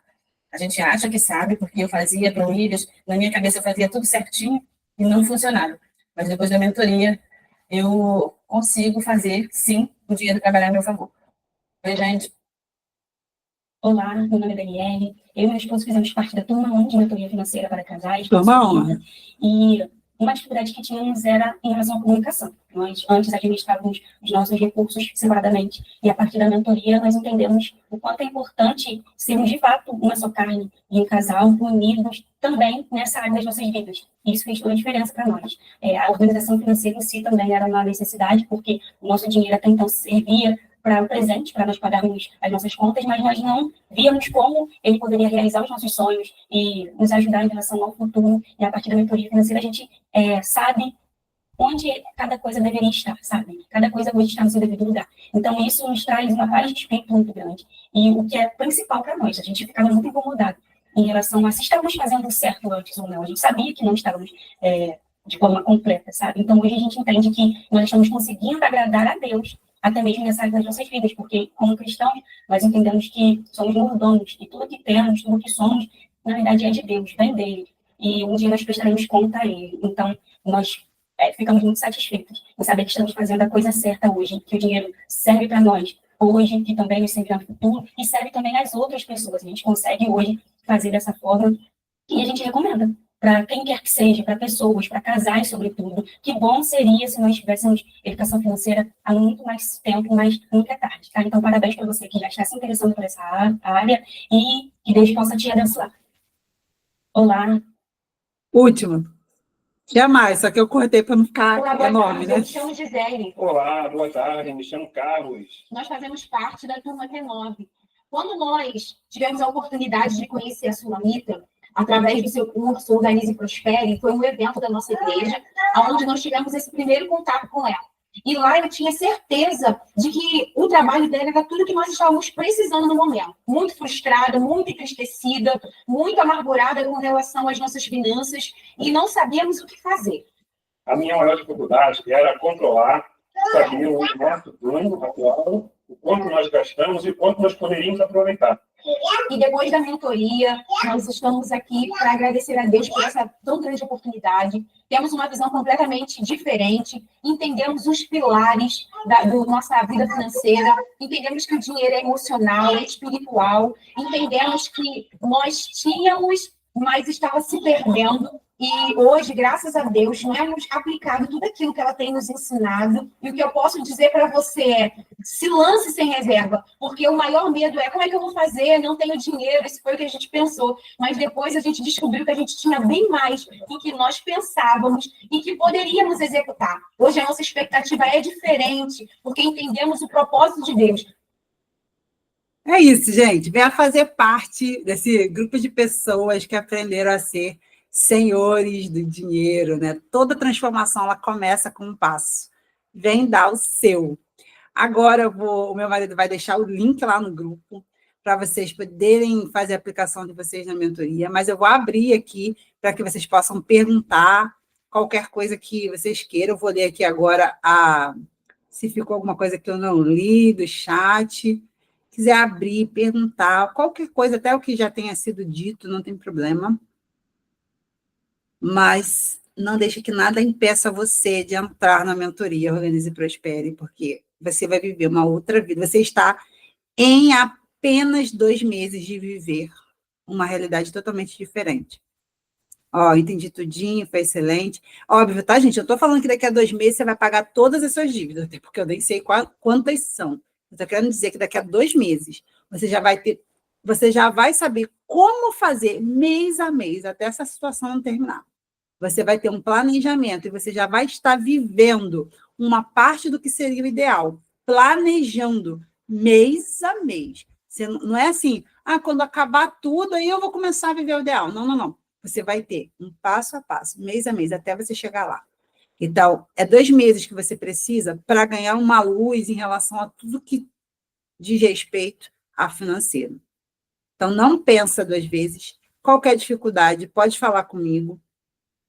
A gente acha que sabe, porque eu fazia planilhas, na minha cabeça eu fazia tudo certinho e não funcionava. Mas depois da mentoria, eu consigo fazer, sim, o dinheiro trabalhar a meu favor. Oi, gente. Olá, meu nome é Daniele. Eu e meu esposo fizemos parte da turma 1 de mentoria financeira para casais. Turma 1. E uma dificuldade que tínhamos era em relação à comunicação. Nós antes administrávamos os nossos recursos separadamente. E a partir da mentoria, nós entendemos o quanto é importante sermos, de fato, uma só carne e um casal unidos também nessa área das nossas vidas. E isso fez toda a diferença para nós. A organização financeira em si também era uma necessidade, porque o nosso dinheiro até então servia para o presente, para nós pagarmos as nossas contas, mas nós não víamos como ele poderia realizar os nossos sonhos e nos ajudar em relação ao futuro. E a partir da mentoria financeira, a gente sabe onde cada coisa deveria estar, sabe? Cada coisa hoje está no seu devido lugar. Então, isso nos traz uma paz de espírito muito grande. E o que é principal para nós, a gente ficava muito incomodado em relação a se estávamos fazendo certo antes ou não. A gente sabia que não estávamos de forma completa, sabe? Então, hoje a gente entende que nós estamos conseguindo agradar a Deus até mesmo nessa área das nossas vidas, porque, como cristãos, nós entendemos que somos mordomos, e tudo que temos, tudo que somos, na verdade, é de Deus, vem dele, e um dia nós prestaremos conta a ele. Então, nós ficamos muito satisfeitos em saber que estamos fazendo a coisa certa hoje, que o dinheiro serve para nós hoje, que também nos serve no futuro, e serve também às outras pessoas. A gente consegue hoje fazer dessa forma, e a gente recomenda para quem quer que seja, para pessoas, para casais, sobretudo. Que bom seria se nós tivéssemos educação financeira há muito mais tempo, mas nunca é tarde. Tá? Então, parabéns para você que já está se interessando por essa área e que Deus possa te abençoar. Olá. Último. Jamais, só que eu cortei para não ficar Olá, boa enorme, tarde. né? Eu me chamo Gisele. Olá, boa tarde, me chamo Carlos. Nós fazemos parte da turma T9. Quando nós tivemos a oportunidade de conhecer a Sulamita, através do seu curso Organize e Prospere, foi um evento da nossa igreja, onde nós tivemos esse primeiro contato com ela. E lá eu tinha certeza de que o trabalho dela era tudo que nós estávamos precisando no momento. Muito frustrada, muito entristecida, muito amargurada com relação às nossas finanças e não sabíamos o que fazer. A minha maior dificuldade era controlar, saber o nosso ganho atual o quanto nós gastamos e o quanto nós poderíamos aproveitar. E depois da mentoria, nós estamos aqui para agradecer a Deus por essa tão grande oportunidade. Temos uma visão completamente diferente, entendemos os pilares da nossa vida financeira, entendemos que o dinheiro é emocional, é espiritual, entendemos que nós tínhamos, mas estava se perdendo. E hoje, graças a Deus, temos aplicado tudo aquilo que ela tem nos ensinado. E o que eu posso dizer para você é, se lance sem reserva, porque o maior medo é, como é que eu vou fazer? Não tenho dinheiro, isso foi o que a gente pensou. Mas depois a gente descobriu que a gente tinha bem mais do que nós pensávamos e que poderíamos executar. Hoje a nossa expectativa é diferente, porque entendemos o propósito de Deus. É isso, gente. Venha fazer parte desse grupo de pessoas que aprenderam a ser senhores do dinheiro, né? Toda transformação, ela começa com um passo. Vem dar o seu. Agora, o meu marido vai deixar o link lá no grupo para vocês poderem fazer a aplicação de vocês na mentoria, mas eu vou abrir aqui para que vocês possam perguntar qualquer coisa que vocês queiram. Eu vou ler aqui agora se ficou alguma coisa que eu não li do chat. Quiser abrir, perguntar, qualquer coisa, até o que já tenha sido dito, não tem problema. Mas não deixe que nada impeça você de entrar na mentoria Organize e Prospere, porque você vai viver uma outra vida. Você está em apenas 2 meses de viver uma realidade totalmente diferente. Ó, entendi tudinho, foi excelente. Óbvio, tá, gente? Eu estou falando que daqui a 2 meses você vai pagar todas as suas dívidas, até porque eu nem sei quantas são. Eu estou querendo dizer que daqui a 2 meses você já vai saber como fazer mês a mês, até essa situação não terminar. Você vai ter um planejamento e você já vai estar vivendo uma parte do que seria o ideal, planejando mês a mês. Você não é assim, quando acabar tudo, aí eu vou começar a viver o ideal. Não, não, não. Você vai ter um passo a passo, mês a mês, até você chegar lá. Então, é 2 meses que você precisa para ganhar uma luz em relação a tudo que diz respeito a financeiro. Então, não pensa 2 vezes. Qualquer dificuldade, pode falar comigo.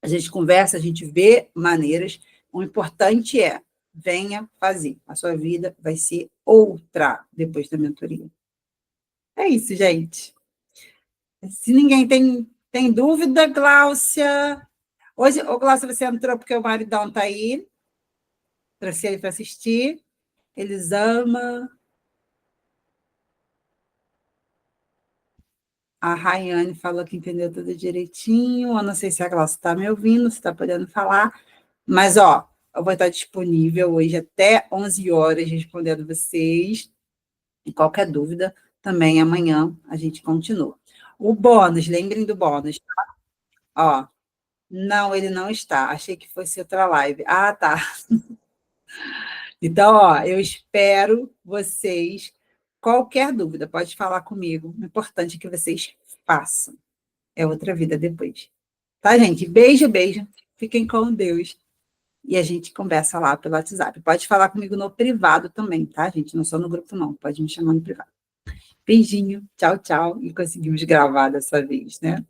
A gente conversa, a gente vê maneiras. O importante é, venha fazer. A sua vida vai ser outra depois da mentoria. É isso, gente. Se ninguém tem dúvida, Gláucia... Hoje, Gláucia, você entrou porque o maridão está aí. Trouxe ele para assistir. Eles amam. A Rayane falou que entendeu tudo direitinho. Eu não sei se a Gláucia está me ouvindo, se está podendo falar. Mas, eu vou estar disponível hoje até 11 horas respondendo vocês. E qualquer dúvida, também amanhã a gente continua. O bônus, lembrem do bônus, tá? Não, ele não está. Achei que fosse outra live. Ah, tá. Então, eu espero vocês. Qualquer dúvida, pode falar comigo. O importante é que vocês façam. É outra vida depois. Tá, gente? Beijo, beijo. Fiquem com Deus. E a gente conversa lá pelo WhatsApp. Pode falar comigo no privado também, tá, gente? Não só no grupo, não. Pode me chamar no privado. Beijinho. Tchau, tchau. E conseguimos gravar dessa vez, né?